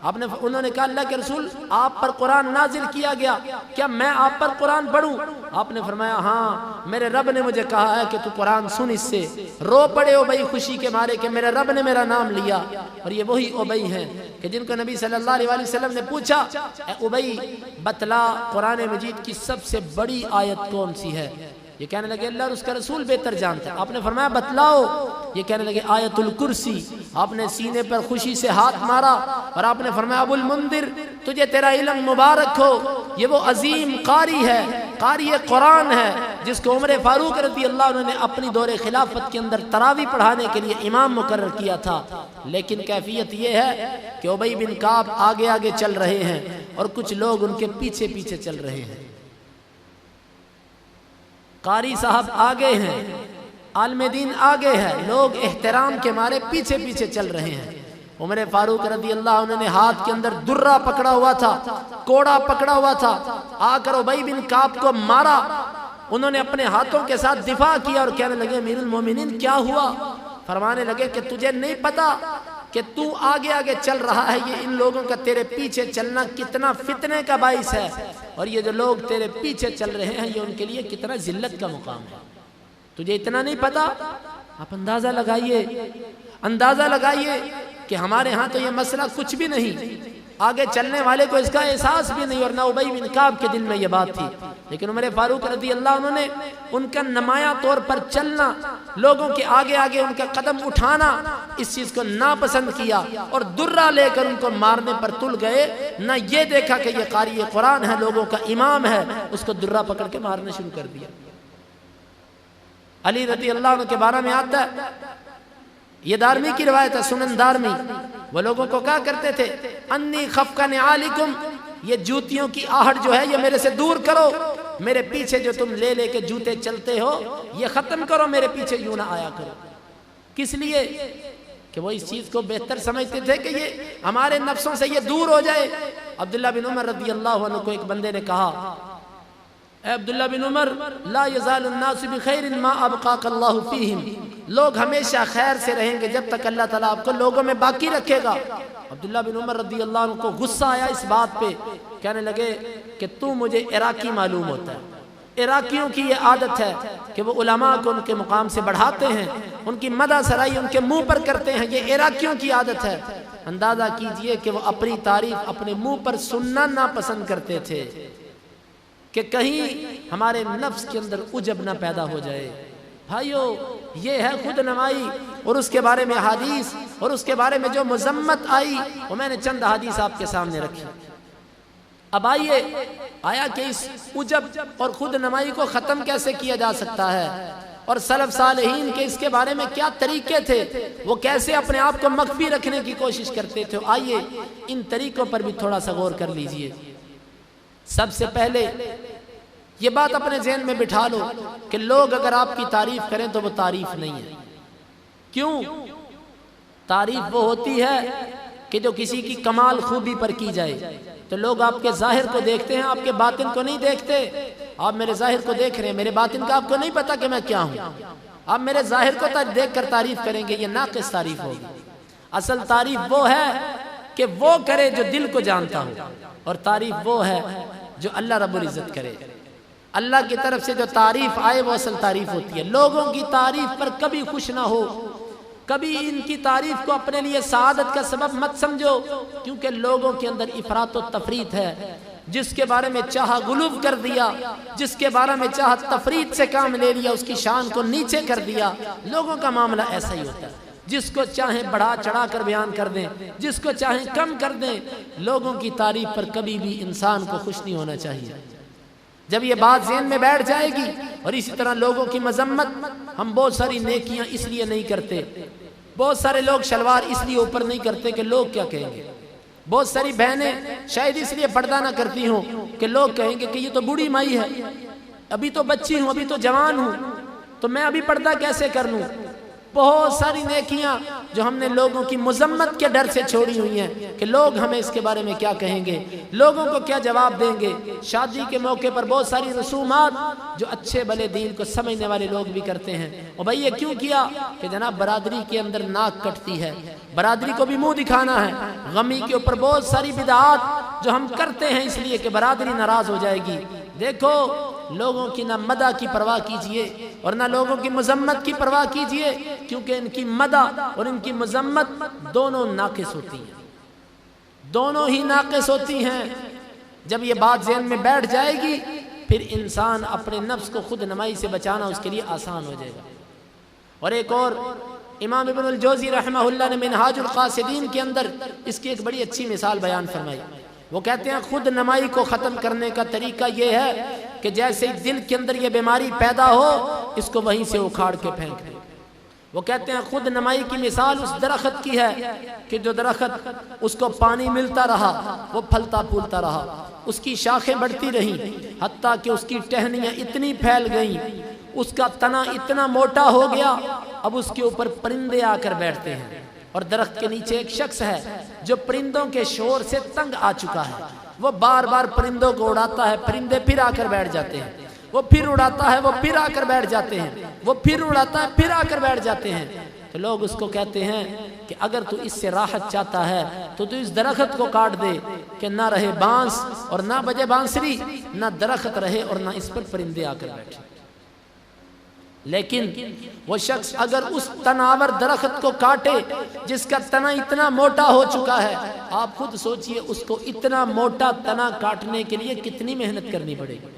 انہوں نے کہا اللہ کے رسول آپ پر قرآن نازل کیا گیا، کیا میں آپ پر قرآن پڑھوں؟ آپ نے فرمایا ہاں، میرے رب نے مجھے کہا ہے کہ تو قرآن سن اس سے۔ رو پڑے ابی خوشی کے مارے کہ میرے رب نے میرا نام لیا۔ اور یہ وہی ابی ہیں کہ جن کو نبی صلی اللہ علیہ وسلم نے پوچھا اے ابی بتلا قرآن مجید کی سب سے بڑی آیت کون سی ہے؟ یہ کہنے لگے اللہ اور اس کا رسول بہتر جانتا ہے۔ آپ نے فرمایا بتلاؤ، یہ کہنے لگے آیت الکرسی۔ آپ نے سینے پر خوشی سے ہاتھ مارا اور آپ نے فرمایا ابو المنذر تجھے تیرا علم مبارک ہو، یہ وہ عظیم قاری ہے، قاری قرآن ہے جس کو عمر فاروق رضی اللہ عنہ نے اپنی دور خلافت کے اندر تراویح پڑھانے کے لیے امام مقرر کیا تھا۔ لیکن کیفیت یہ ہے کہ ابی بن کعب آگے آگے چل رہے ہیں اور کچھ لوگ ان کے پیچھے پیچھے چل رہے ہیں۔ قاری صاحب آگے ہیں، عالم دین آگے ہے، لوگ احترام کے مارے پیچھے پیچھے چل رہے ہیں۔ عمر فاروق رضی اللہ عنہ نے ہاتھ کے اندر درہ پکڑا ہوا تھا، کوڑا پکڑا ہوا تھا، آ کر ابی بن کعب کو مارا۔ انہوں نے اپنے ہاتھوں کے ساتھ دفاع کیا اور کہنے لگے امیر المومنین کیا ہوا؟ فرمانے لگے کہ تجھے نہیں پتا کہ تو آگے آگے چل رہا ہے، یہ ان لوگوں کا تیرے پیچھے چلنا کتنا فتنے کا باعث ہے، اور یہ جو لوگ تیرے پیچھے چل رہے ہیں یہ ان کے لیے کتنا ذلت کا مقام ہے، تجھے اتنا نہیں پتا؟ آپ اندازہ لگائیے کہ ہمارے ہاں تو یہ مسئلہ کچھ بھی نہیں، آگے چلنے والے کو اس کا احساس بھی نہیں، اور نہ ابی بن کعب کے دل میں یہ بات تھی۔ لیکن عمر فاروق رضی اللہ عنہ نے ان کا نمایاں طور پر چلنا، لوگوں کے آگے آگے ان کا قدم اٹھانا، اس چیز کو ناپسند کیا اور درہ لے کر ان کو مارنے پر تل گئے۔ نہ یہ دیکھا کہ یہ قاری قرآن ہے، لوگوں کا امام ہے، اس کو درہ پکڑ کے مارنا شروع کر دیا۔ علی رضی اللہ عنہ کے بارے میں آتا ہے، یہ دارمی کی روایت ہے، سنن دارمی، وہ لوگوں کو کہا کرتے تھے انی خفق نعالکم، یہ جوتیوں کی آہٹ جو ہے یہ میرے سے دور کرو، میرے پیچھے جو تم لے لے کے جوتے چلتے ہو یہ ختم کرو، میرے پیچھے یوں نہ آیا کرو۔ کس لیے؟ کہ وہ اس چیز کو بہتر سمجھتے تھے کہ یہ ہمارے نفسوں سے یہ دور ہو جائے۔ عبداللہ بن عمر رضی اللہ عنہ کو ایک بندے نے کہا، اے عبداللہ بن عمر، لا یزال الناس بخیر ما ابقاک اللہ فیہم، لوگ ہمیشہ خیر سے رہیں گے جب تک اللہ تعالیٰ آپ کو لوگوں میں باقی رکھے گا۔ عبداللہ بن عمر رضی اللہ عنہ کو غصہ آیا اس بات پہ، کہنے لگے کہ تو مجھے عراقی معلوم ہوتا ہے، عراقیوں کی یہ عادت ہے کہ وہ علماء کو ان کے مقام سے بڑھاتے ہیں، ان کی مدح سرائی ان کے منہ پر کرتے ہیں، یہ عراقیوں کی عادت ہے۔ اندازہ کیجئے کہ وہ اپنی تعریف اپنے منہ پر سننا ناپسند کرتے تھے کہ کہیں ہمارے نفس کے اندر عجب نہ پیدا ہو جائے۔ بھائیو، یہ ہے خود نمائی، اور اس کے بارے میں حدیث اور اس کے بارے میں جو مذمت آئی وہ میں نے چند حدیث آپ کے سامنے رکھی۔ اب آئیے، آیا کہ اس عجب اور خود نمائی کو ختم کیسے کیا جا سکتا ہے، اور سلف صالحین کے اس کے بارے میں کیا طریقے تھے، وہ کیسے اپنے آپ کو مخفی رکھنے کی کوشش کرتے تھے۔ آئیے ان طریقوں پر بھی تھوڑا سا غور کر لیجئے۔ سب سے پہلے یہ بات اپنے ذہن میں بٹھا لو کہ لوگ اگر آپ کی تعریف کریں تو وہ تعریف نہیں ہے۔ کیوں؟ تعریف وہ ہوتی ہے کہ جو کسی کی کمال خوبی پر کی جائے، تو لوگ آپ کے ظاہر کو دیکھتے ہیں، آپ کے باطن کو نہیں دیکھتے۔ آپ میرے ظاہر کو دیکھ رہے ہیں، میرے باطن کا آپ کو نہیں پتا کہ میں کیا ہوں۔ آپ میرے ظاہر کو دیکھ کر تعریف کریں گے، یہ ناقص تعریف ہوگی۔ اصل تعریف وہ ہے کہ وہ کرے جو دل کو جانتا ہو، اور تعریف وہ ہے جو اللہ رب العزت کرے۔ اللہ کی طرف سے جو تعریف آئے وہ اصل تعریف ہوتی ہے۔ لوگوں کی تعریف پر کبھی خوش نہ ہو، کبھی ان کی تعریف کو اپنے لیے سعادت کا سبب مت سمجھو، کیونکہ لوگوں کے اندر افراط و تفریط ہے۔ جس کے بارے میں چاہا غلو کر دیا، جس کے بارے میں چاہا تفریط سے کام لے لیا، اس کی شان کو نیچے کر دیا۔ لوگوں کا معاملہ ایسا ہی ہوتا ہے، جس کو چاہیں بڑھا چڑھا کر بیان کر دیں، جس کو چاہیں کم کر دیں۔ لوگوں کی تعریف پر کبھی بھی انسان کو خوش نہیں ہونا چاہیے۔ جب یہ بات ذہن میں بیٹھ جائے گی، اور اسی طرح لوگوں کی مذمت، ہم بہت ساری نیکیاں اس لیے نہیں کرتے، بہت سارے لوگ شلوار اس لیے اوپر نہیں کرتے کہ لوگ کیا کہیں گے، بہت ساری بہنیں شاید اس لیے پردہ نہ کرتی ہوں کہ لوگ کہیں گے کہ یہ تو بوڑھی مائی ہے، ابھی تو بچی ہوں، ابھی تو جوان ہوں، تو میں ابھی پردہ کیسے کر لوں۔ بہت ساری نیکیاں جو ہم نے لوگوں کی مذمت کے ڈر سے چھوڑی ہوئی ہیں کہ لوگ ہمیں اس کے بارے میں کیا کہیں گے، لوگوں کو کیا جواب دیں گے۔ شادی کے موقع پر بہت ساری رسومات جو اچھے بھلے دین کو سمجھنے والے لوگ بھی کرتے ہیں، اور بھائی یہ کیوں کیا کہ جناب برادری کے اندر ناک کٹتی ہے، برادری کو بھی منہ دکھانا ہے۔ غمی کے اوپر بہت ساری بدعات جو ہم کرتے ہیں اس لیے کہ برادری ناراض ہو جائے گی۔ دیکھو، لوگوں کی نہ مدح کی پرواہ کیجئے اور نہ لوگوں کی مذمت کی پرواہ کیجئے، کیونکہ ان کی مدح اور ان کی مذمت دونوں ناقص ہوتی ہیں، دونوں ہی ناقص ہوتی ہیں۔ جب یہ بات ذہن میں بیٹھ جائے گی، پھر انسان اپنے نفس کو خود نمائی سے بچانا اس کے لیے آسان ہو جائے گا۔ اور ایک اور امام ابن الجوزی رحمہ اللہ نے منہاج القاصدین کے اندر اس کی ایک بڑی اچھی مثال بیان فرمائی۔ وہ کہتے ہیں خود نمائی کو ختم کرنے کا طریقہ یہ ہے کہ جیسے دل کے اندر یہ بیماری پیدا ہو، اس کو وہیں سے اکھاڑ کے پھینک دیں۔ وہ کہتے ہیں خود نمائی کی مثال اس درخت کی ہے کہ جو درخت اس کو پانی ملتا رہا، وہ پھلتا پھولتا رہا، اس کی شاخیں بڑھتی رہیں، حتیٰ کہ اس کی ٹہنیاں اتنی پھیل گئیں، اس کا تنا اتنا موٹا ہو گیا، اب اس کے اوپر پرندے آ کر بیٹھتے ہیں۔ اور درخت کے نیچے ایک شخص ہے جو پرندوں کے شور سے تنگ آ چکا ہے، وہ بار بار پرندوں کو اڑاتا ہے، پرندے پھر آ کر بیٹھ جاتے ہیں، وہ پھر اڑاتا ہے، وہ پھر آ کر بیٹھ جاتے ہیں، وہ پھر اڑاتا ہے، پھر آ کر بیٹھ جاتے ہیں۔ تو لوگ اس کو کہتے ہیں کہ اگر تو اس سے راحت چاہتا ہے تو اس درخت کو کاٹ دے کہ نہ رہے بانس اور نہ بجے بانسری، نہ درخت رہے اور نہ اس پر پرندے آ کر بیٹھے۔ لیکن وہ شخص اگر اس تناور درخت کو کاٹے جس کا تنا اتنا موٹا ہو چکا ہے، آپ خود سوچئے اس کو اتنا موٹا تنا کاٹنے کے لیے کتنی محنت کرنی پڑے گی۔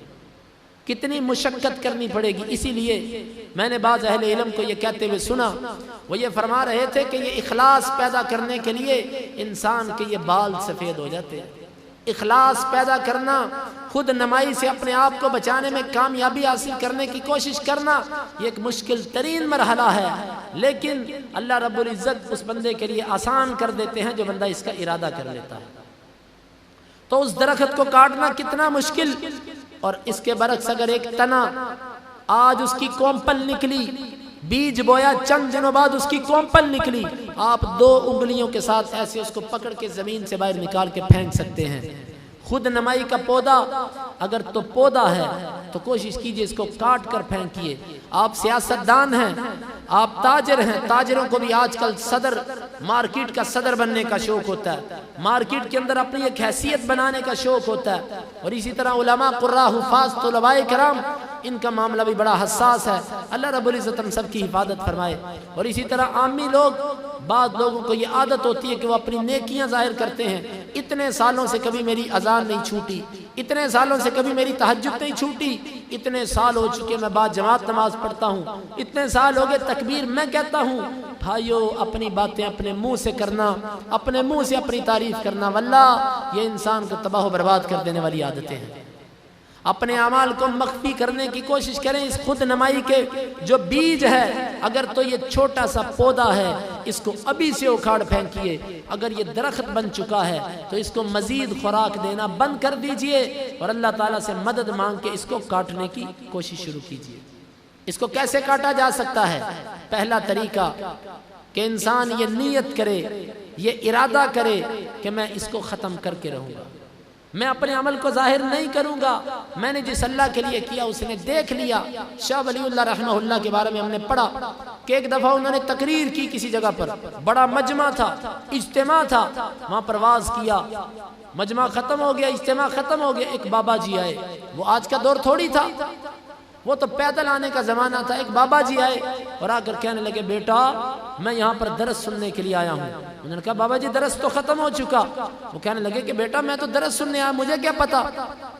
کتنی مشقت کرنی پڑے گی. اسی لیے میں نے بعض اہل علم کو یہ کہتے ہوئے سنا، وہ یہ فرما رہے تھے کہ یہ اخلاص پیدا کرنے کے لیے انسان کے یہ بال سفید ہو جاتے ہیں. اخلاص پیدا کرنا، خود نمائی سے اپنے آپ کو بچانے میں کامیابی حاصل کرنے کی کوشش کرنا، یہ ایک مشکل ترین مرحلہ ہے، لیکن اللہ رب العزت اس بندے کے لیے آسان کر دیتے ہیں جو بندہ اس کا ارادہ کر لیتا ہے. تو اس درخت کو کاٹنا کتنا مشکل، اور اس کے برعکس اگر ایک تنا آج اس کی کومپل نکلی، بیج بویا چند دنوں بعد اس کی کومپل نکلی، آپ 2 انگلیوں کے ساتھ ایسے اس کو پکڑ کے زمین سے باہر نکال کے پھینک سکتے ہیں. خود نمائی کا پودا اگر تو پودا ہے تو کوشش کیجئے اس کو کاٹ کر پھینکیے. آپ سیاستدان ہیں، آپ تاجر ہیں، تاجروں کو بھی آج کل صدر، مارکیٹ کا صدر بننے کا شوق ہوتا ہے، مارکیٹ کے اندر اپنی ایک حیثیت بنانے کا شوق ہوتا ہے. اور اسی طرح علماء، قراء، حفاظ، طلباء کرام، ان کا معاملہ بھی بڑا حساس ہے. اللہ رب العزت ہم سب کی حفاظت فرمائے. اور اسی طرح عامی لوگ، بعض لوگوں کو یہ عادت ہوتی ہے کہ وہ اپنی نیکیاں ظاہر کرتے ہیں. اتنے سالوں سے کبھی میری اذان نہیں چھوٹی، اتنے سالوں سے کبھی میری تہجد نہیں چھوٹی، اتنے سال ہو چکے میں بعد جماعت نماز پڑھتا ہوں، اتنے سال ہو گئے تکبیر میں کہتا ہوں. بھائیو، اپنی باتیں اپنے منہ سے کرنا، اپنے منہ سے اپنی تعریف کرنا، واللہ یہ انسان کو تباہ و برباد کر دینے والی عادتیں ہیں. اپنے اعمال کو مخفی کرنے کی کوشش کریں. اس خود نمائی کے جو بیج ہے، اگر تو یہ چھوٹا سا پودا ہے، اس کو ابھی سے اکھاڑ پھینکیے. اگر یہ درخت بن چکا ہے تو اس کو مزید خوراک دینا بند کر دیجئے اور اللہ تعالیٰ سے مدد مانگ کے اس کو کاٹنے کی کوشش شروع کیجئے. اس کو کیسے کاٹا جا سکتا ہے؟ پہلا طریقہ کہ انسان یہ نیت کرے، یہ ارادہ کرے کہ میں اس کو ختم کر کے رہوں گا، میں اپنے عمل کو ظاہر نہیں کروں گا. میں نے جس اللہ کے لیے کیا اس نے دیکھ لیا. شاہ ولی اللہ رحمہ اللہ کے بارے میں ہم نے پڑھا کہ ایک دفعہ انہوں نے تقریر کی کسی جگہ پر، بڑا مجمع تھا، اجتماع تھا، وہاں پر واز کیا. مجمع ختم ہو گیا، اجتماع ختم ہو گیا. ایک بابا جی آئے، وہ آج کا دور تھوڑی تھا، وہ تو پیدل آنے کا زمانہ تھا. ایک بابا جی آئے اور آ کر کہنے لگے، بیٹا میں یہاں پر درس سننے کے لیے آیا ہوں. انہوں نے کہا، بابا جی درس تو ختم ہو چکا. وہ کہنے لگے کہ بیٹا میں تو درس سننے آیا، مجھے کیا پتا.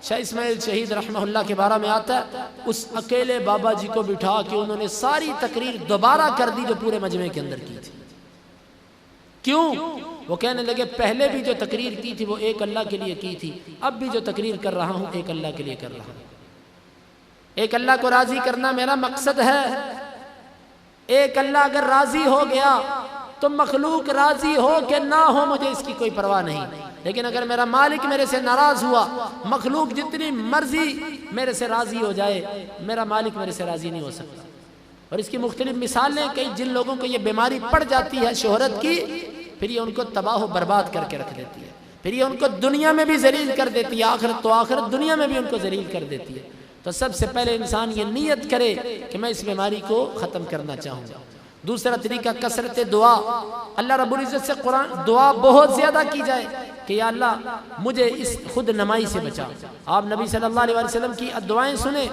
شاہ اسماعیل شہید رحمہ اللہ کے بارے میں آتا ہے، اس اکیلے بابا جی کو بٹھا کے انہوں نے ساری تقریر دوبارہ کر دی جو پورے مجمع کے اندر کی تھی. کیوں؟ وہ کہنے لگے پہلے بھی جو تقریر کی تھی وہ ایک اللہ کے لیے کی تھی، اب بھی جو تقریر کر رہا ہوں ایک اللہ کے لیے کر رہا ہوں. ایک اللہ کو راضی کرنا میرا مقصد ہے. ایک اللہ اگر راضی ہو گیا تو مخلوق راضی ہو کہ نہ ہو مجھے اس کی کوئی پرواہ نہیں. لیکن اگر میرا مالک میرے سے ناراض ہوا، مخلوق جتنی مرضی میرے سے راضی ہو جائے، میرا مالک میرے سے راضی نہیں ہو سکتا. اور اس کی مختلف مثالیں کئی. جن لوگوں کو یہ بیماری پڑ جاتی ہے شہرت کی، پھر یہ ان کو تباہ و برباد کر کے رکھ دیتی ہے، پھر یہ ان کو دنیا میں بھی ذلیل کر دیتی ہے، آخرت تو آخرت، دنیا میں بھی ان کو ذلیل کر دیتی ہے. تو سب سے پہلے انسان یہ نیت کرے کہ میں اس بیماری کو ختم کرنا چاہوں گا. دوسرا طریقہ کثرت دعا. اللہ رب العزت سے قرآن دعا بہت زیادہ کی جائے کہ یا اللہ مجھے اس خود نمائی سے بچا. آپ نبی صلی اللہ علیہ وسلم کی دعائیں سنیں،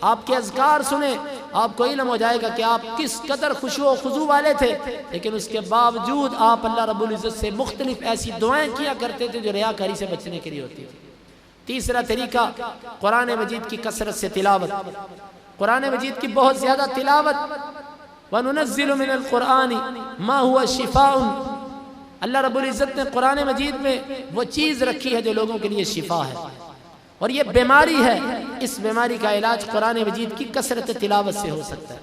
آپ کے اذکار سنیں، آپ کو علم ہو جائے گا کہ آپ کس قدر خشوع و خضوع والے تھے. لیکن اس کے باوجود آپ اللہ رب العزت سے مختلف ایسی دعائیں کیا کرتے تھے جو ریاکاری سے بچنے کے لیے ہوتی تھی. تیسرا طریقہ قرآن مجید کی کثرت سے تلاوت. قرآن مجید کی بہت زیادہ تلاوت. وَنُنَزِّلُ مِنَ الْقُرْآنِ مَا هُوَ شِفَاءٌ. اللہ رب العزت نے قرآن مجید میں وہ چیز رکھی ہے جو لوگوں کے لیے شفا ہے، اور یہ بیماری ہے. اس بیماری کا علاج قرآن مجید کی کثرت تلاوت سے ہو سکتا ہے.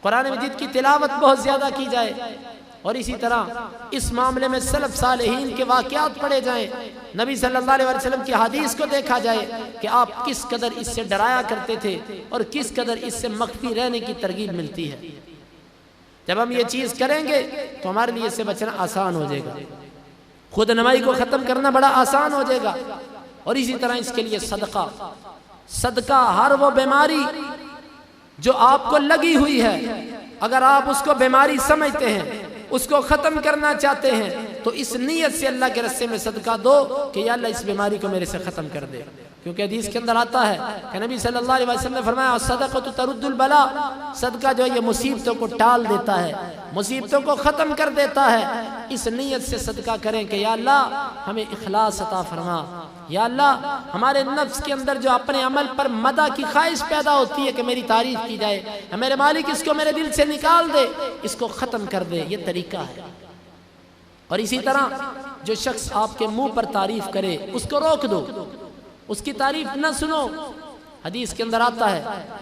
قرآن مجید کی تلاوت بہت زیادہ کی جائے. اور اسی طرح اس معاملے میں سلف صالحین کے واقعات پڑھے جائیں، نبی صلی اللہ علیہ وسلم کی حدیث کو دیکھا جائے کہ آپ کس قدر اس سے ڈرایا کرتے تھے اور کس قدر اس سے مخفی رہنے کی ترغیب ملتی ہے. جب ہم یہ چیز کریں گے تو ہمارے لیے اس سے بچنا آسان ہو جائے گا. خود نمائی کو ختم کرنا بڑا آسان ہو جائے گا. اور اسی طرح اس کے لیے صدقہ. صدقہ ہر وہ بیماری جو آپ کو لگی ہوئی ہے، اگر آپ اس کو بیماری سمجھتے ہیں، اس کو ختم کرنا چاہتے ہیں، تو اس نیت سے اللہ کے رستے میں صدقہ دو کہ یا اللہ اس بیماری کو میرے سے ختم کر دے. کیونکہ حدیث کے اندر آتا ہے کہ نبی صلی اللہ علیہ وسلم نے فرمایا صدقۃ ترد البلا، صدقہ جو یہ مصیبتوں کو ٹال دیتا ہے، مصیبتوں کو ختم کر دیتا ہے۔ اس نیت سے صدقہ کریں کہ یا اللہ ہمیں اخلاص عطا فرما، یا اللہ ہمارے نفس کے اندر جو اپنے عمل پر مدح کی خواہش پیدا ہوتی ہے کہ میری تعریف کی جائے، میرے مالک اس کو میرے دل سے نکال دے، اس کو ختم کر دے، یہ طریقہ ہے۔ اور اسی طرح جو شخص آپ کے منہ پر تعریف کرے اس کو روک دو، اس کی تعریف نہ سنو۔ حدیث کے اندر آتا ہے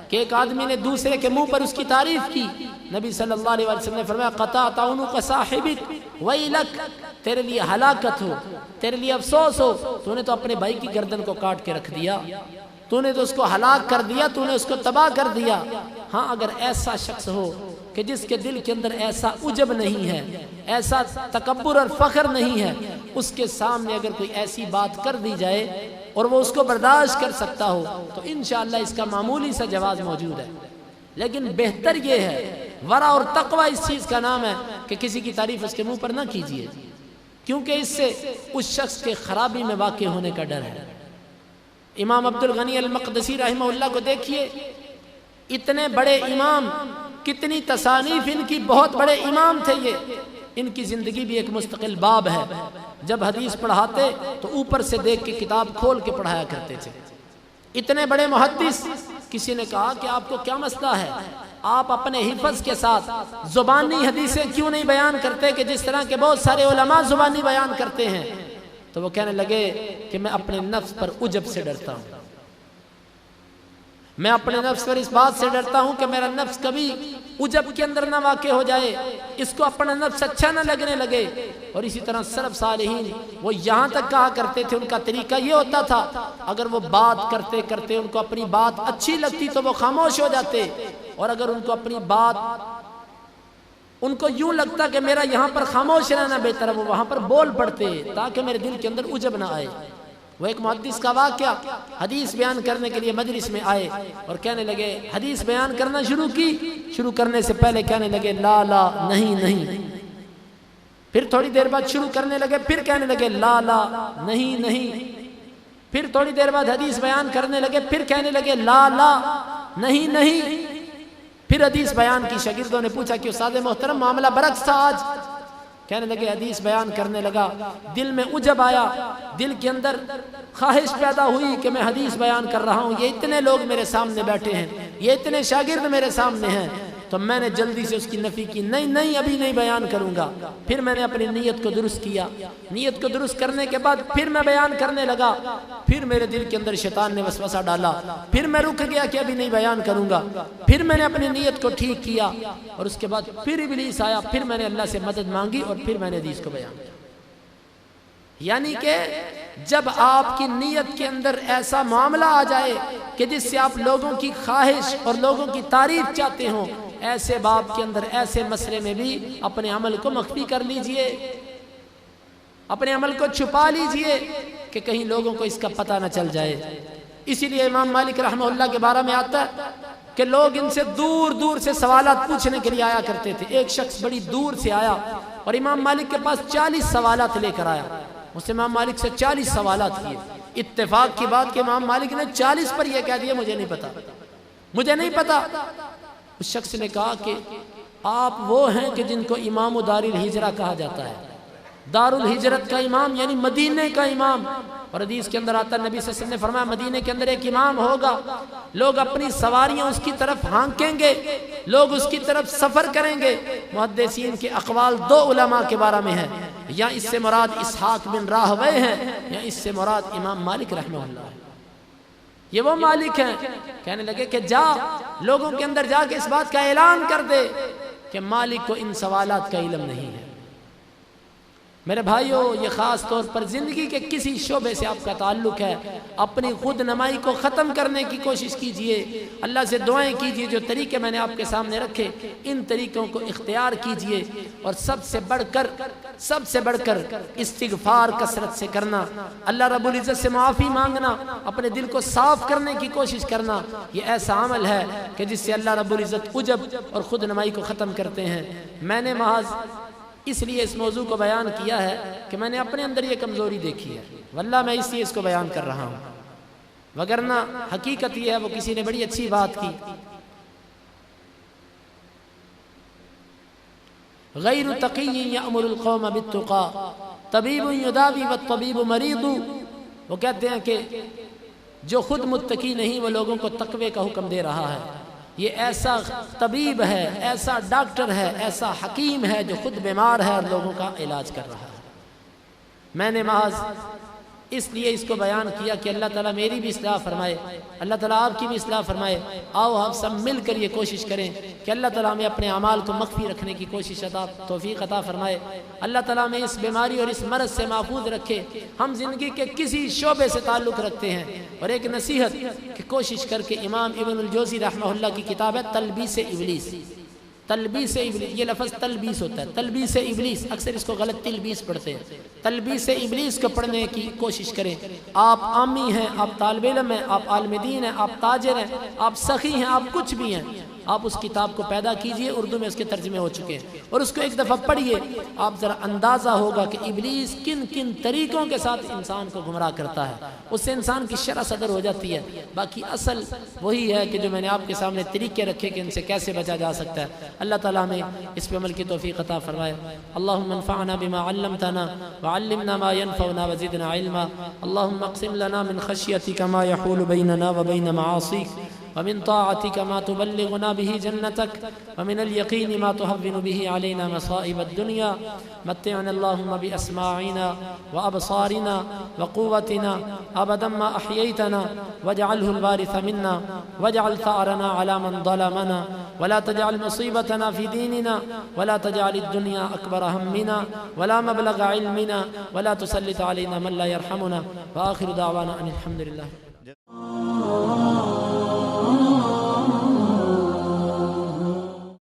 کہ ایک آدمی نے دوسرے کے منہ پر اس کی تعریف کی، نبی صلی اللہ علیہ وسلم نے فرمایا قطعت عنق صاحبک ویلک، تیرے لیے ہلاکت ہو، تیرے لیے افسوس ہو، تو نے تو اپنے بھائی کی گردن کو کاٹ کے رکھ دیا، تو نے تو اس کو ہلاک کر دیا، تو نے اس کو تباہ کر دیا۔ ہاں اگر ایسا شخص ہو کہ جس کے دل کے اندر ایسا عجب نہیں ہے، ایسا تکبر اور فخر نہیں ہے، اس کے سامنے اگر کوئی ایسی بات کر دی جائے اور وہ اس کو برداشت کر سکتا ہو تو انشاءاللہ اس کا معمولی سا جواز موجود ہے۔ لیکن بہتر یہ ہے، ورع اور تقوی اس چیز کا نام ہے کہ کسی کی تعریف اس کے منہ پر نہ کیجیے، کیونکہ اس سے اس شخص کے خرابی میں واقع ہونے کا ڈر ہے۔ امام عبد الغنی المقدسی رحمہ اللہ کو دیکھیے، اتنے بڑے امام، کتنی تصانیف ان کی، بہت بڑے امام تھے یہ، ان کی زندگی بھی ایک مستقل باب ہے۔ جب حدیث پڑھاتے تو اوپر سے دیکھ کے کتاب کھول کے پڑھایا کرتے تھے۔ اتنے بڑے محدث، کسی نے کہا کہ آپ کو کیا مسئلہ ہے، آپ اپنے حفظ کے ساتھ زبانی حدیثیں کیوں نہیں بیان کرتے کہ جس طرح کے بہت سارے علماء زبانی بیان کرتے ہیں؟ تو وہ کہنے لگے کہ میں اپنے نفس پر عجب سے ڈرتا ہوں، میں اپنے نفس پر اس بات سے ڈرتا ہوں کہ میرا نفس کبھی عجب کے اندر نہ واقع ہو جائے، اس کو اپنا نفس اچھا نہ لگنے لگے۔ اور اسی طرح سلف صالحین وہ یہاں تک کہا کرتے تھے، ان کا طریقہ یہ ہوتا تھا اگر وہ بات کرتے کرتے ان کو اپنی بات اچھی لگتی تو وہ خاموش ہو جاتے، اور اگر ان کو اپنی بات ان کو یوں لگتا کہ میرا یہاں پر خاموش رہنا بہتر ہے، وہ وہاں پر بول پڑتے تاکہ میرے دل کے اندر عجب نہ آئے۔ وہ ایک محدث کا واقعہ حدیث بیان کرنے کے لیے مجلس میں آئے اور کہنے لگے، حدیث بیان کرنا شروع کرنے سے پہلے کہنے لگے لا لا نہیں نہیں، پھر تھوڑی دیر بعد شروع کرنے لگے، پھر کہنے لگے لا لا نہیں نہیں، پھر تھوڑی دیر بعد حدیث بیان کرنے لگے، پھر کہنے لگے لا لا نہیں نہیں، پھر حدیث بیان کی۔ شاگردوں نے پوچھا کہ استاد محترم معاملہ برعکس تھا آج؟ کہنے لگے حدیث بیان کرنے لگا، دل میں عجب آیا، دل کے اندر خواہش پیدا ہوئی کہ میں حدیث بیان کر رہا ہوں، یہ اتنے لوگ میرے سامنے بیٹھے ہیں، یہ اتنے شاگرد میرے سامنے ہیں، تو میں نے جلدی سے اس کی نفی کی، نہیں نہیں ابھی نہیں بیان کروں گا۔ پھر میں نے اپنی نیت کو درست کیا، نیت کو درست کرنے کے بعد پھر میں بیان کرنے لگا، پھر میرے دل کے اندر شیطان نے وسوسہ ڈالا، پھر میں رک گیا کہ ابھی نہیں بیان کروں گا، پھر میں نے اپنی نیت کو ٹھیک کیا، اور اس کے بعد پھر ابلیس آیا، پھر میں نے اللہ سے مدد مانگی اور پھر میں نے حدیث کو بیان کیا۔ یعنی کہ جب آپ کی نیت کے اندر ایسا معاملہ آ جائے کہ جس سے آپ لوگوں کی خواہش اور لوگوں کی تعریف چاہتے ہوں، ایسے باب کے اندر، ایسے مسئلے میں بھی اپنے عمل کو مخفی کر لیجئے، اپنے عمل کو چھپا لیجئے کہ کہیں لوگوں کو اس کا پتہ نہ چل جائے۔ اسی لیے امام مالک رحمہ اللہ کے بارے میں آتا ہے کہ لوگ ان سے دور دور سے سوالات پوچھنے کے لیے آیا کرتے تھے۔ ایک شخص بڑی دور سے آیا اور امام مالک کے پاس 40 سوالات لے کر آیا، اس نے امام مالک سے 40 سوالات کیے۔ اتفاق کی بات کہ امام مالک نے 40 پر یہ کہہ دیا مجھے نہیں پتا، مجھے نہیں پتا۔ اس شخص نے کہا کہ آپ وہ ہیں کہ جن کو امام دار الہجرہ کہا جاتا ہے، دار الہجرت کا امام یعنی مدینے کا امام۔ اور حدیث کے اندر آتا ہے نبی صلی اللہ علیہ وسلم نے فرمایا مدینے کے اندر ایک امام ہوگا، لوگ اپنی سواریاں اس کی طرف ہانکیں گے، لوگ اس کی طرف سفر کریں گے۔ محدثین کے اقوال 2 علماء کے بارے میں ہیں، یا اس سے مراد اسحاق بن راہوے ہیں یا اس سے مراد امام مالک رحمہ اللہ ہے۔ یہ وہ مالک ہیں، کہنے لگے کہ جا لوگوں کے اندر جا کے اس بات کا اعلان کر دے کہ مالک کو ان سوالات کا علم نہیں ہے۔ میرے بھائیو، یہ خاص طور پر زندگی کے کسی شعبے سے آپ کا تعلق ہے، اپنی خود نمائی کو ختم کرنے کی کوشش کیجئے، اللہ سے دعائیں کیجئے۔ جو طریقے میں نے آپ کے سامنے رکھے ان طریقوں کو اختیار کیجئے، اور سب سے بڑھ کر استغفار کثرت سے کرنا، اللہ رب العزت سے معافی مانگنا، اپنے دل کو صاف کرنے کی کوشش کرنا، یہ ایسا عمل ہے کہ جس سے اللہ رب العزت عجب اور خود نمائی کو ختم کرتے ہیں۔ میں نے محض اس لیے اس موضوع کو بیان کیا ہے کہ میں نے اپنے اندر یہ کمزوری دیکھی ہے، واللہ میں اس لیے اس کو بیان کر رہا ہوں وگرنہ حقیقت یہ ہے وہ کسی نے بڑی اچھی بات کی، غیر تقی یأمر القوم بالتقى طبیب یداوی والطبیب مریض۔ وہ کہتے ہیں کہ جو خود متقی نہیں وہ لوگوں کو تقوی کا حکم دے رہا ہے، یہ ایسا طبیب ہے، ایسا ڈاکٹر ہے، ایسا حکیم ہے جو خود بیمار ہے اور لوگوں کا علاج کر رہا ہے۔ میں نے محض اس لیے اس کو بیان کیا کہ اللہ تعالیٰ میری بھی اصلاح فرمائے، اللہ تعالیٰ آپ کی بھی اصلاح فرمائے۔ آؤ ہم سب مل کر یہ کوشش کریں کہ اللہ تعالیٰ ہمیں اپنے اعمال کو مخفی رکھنے کی کوشش توفیق عطا فرمائے، اللہ تعالیٰ ہمیں اس بیماری اور اس مرض سے محفوظ رکھے۔ ہم زندگی کے کسی شعبے سے تعلق رکھتے ہیں، اور ایک نصیحت کہ کوشش کر کے امام ابن الجوزی رحمہ اللہ کی کتاب ہے تلبیس ابلیس، تلبیس ابلیس، یہ لفظ تلبیس ہوتا ہے، تلبیس ابلیس، اکثر اس کو غلط تلبیس پڑھتے ہیں۔ تلبیس ابلیس کو پڑھنے کی کوشش کریں۔ آپ عامی ہیں، آپ طالب علم ہیں، آپ عالم دین ہیں، آپ تاجر ہیں، آپ سخی ہیں، آپ کچھ بھی ہیں، آپ اس کتاب کو پیدا کیجئے، اردو میں اس کے ترجمے ہو چکے ہیں، اور اس کو ایک دفعہ پڑھیے، آپ ذرا اندازہ ہوگا کہ ابلیس کن کن طریقوں کے ساتھ انسان کو گمراہ کرتا ہے، اس سے انسان کی شرح صدر ہو جاتی ہے۔ باقی اصل وہی ہے کہ جو میں نے آپ کے سامنے طریقے رکھے کہ ان سے کیسے بچا جا سکتا ہے۔ اللہ تعالیٰ ہمیں اس پہ عمل کی توفیق عطا فرمائے۔ اللہم انفعنا بما علمتنا وعلمنا ما ينفعنا وزدنا علما۔ اللہم اقسم لنا من خشیتک ما يحول بیننا وبین معاصیک، ومن طاعتك ما تبلغنا به جنتك، ومن اليقين ما تهون به علينا مصائب الدنيا، متعنا اللهم بأسماعنا وأبصارنا وقوتنا أبدا ما أحييتنا، واجعله الوارث منا، واجعل ثأرنا على من ظلمنا، ولا تجعل مصيبتنا في ديننا، ولا تجعل الدنيا أكبر همنا ولا مبلغ علمنا، ولا تسلط علينا من لا يرحمنا، وآخر دعوانا أن الحمد لله۔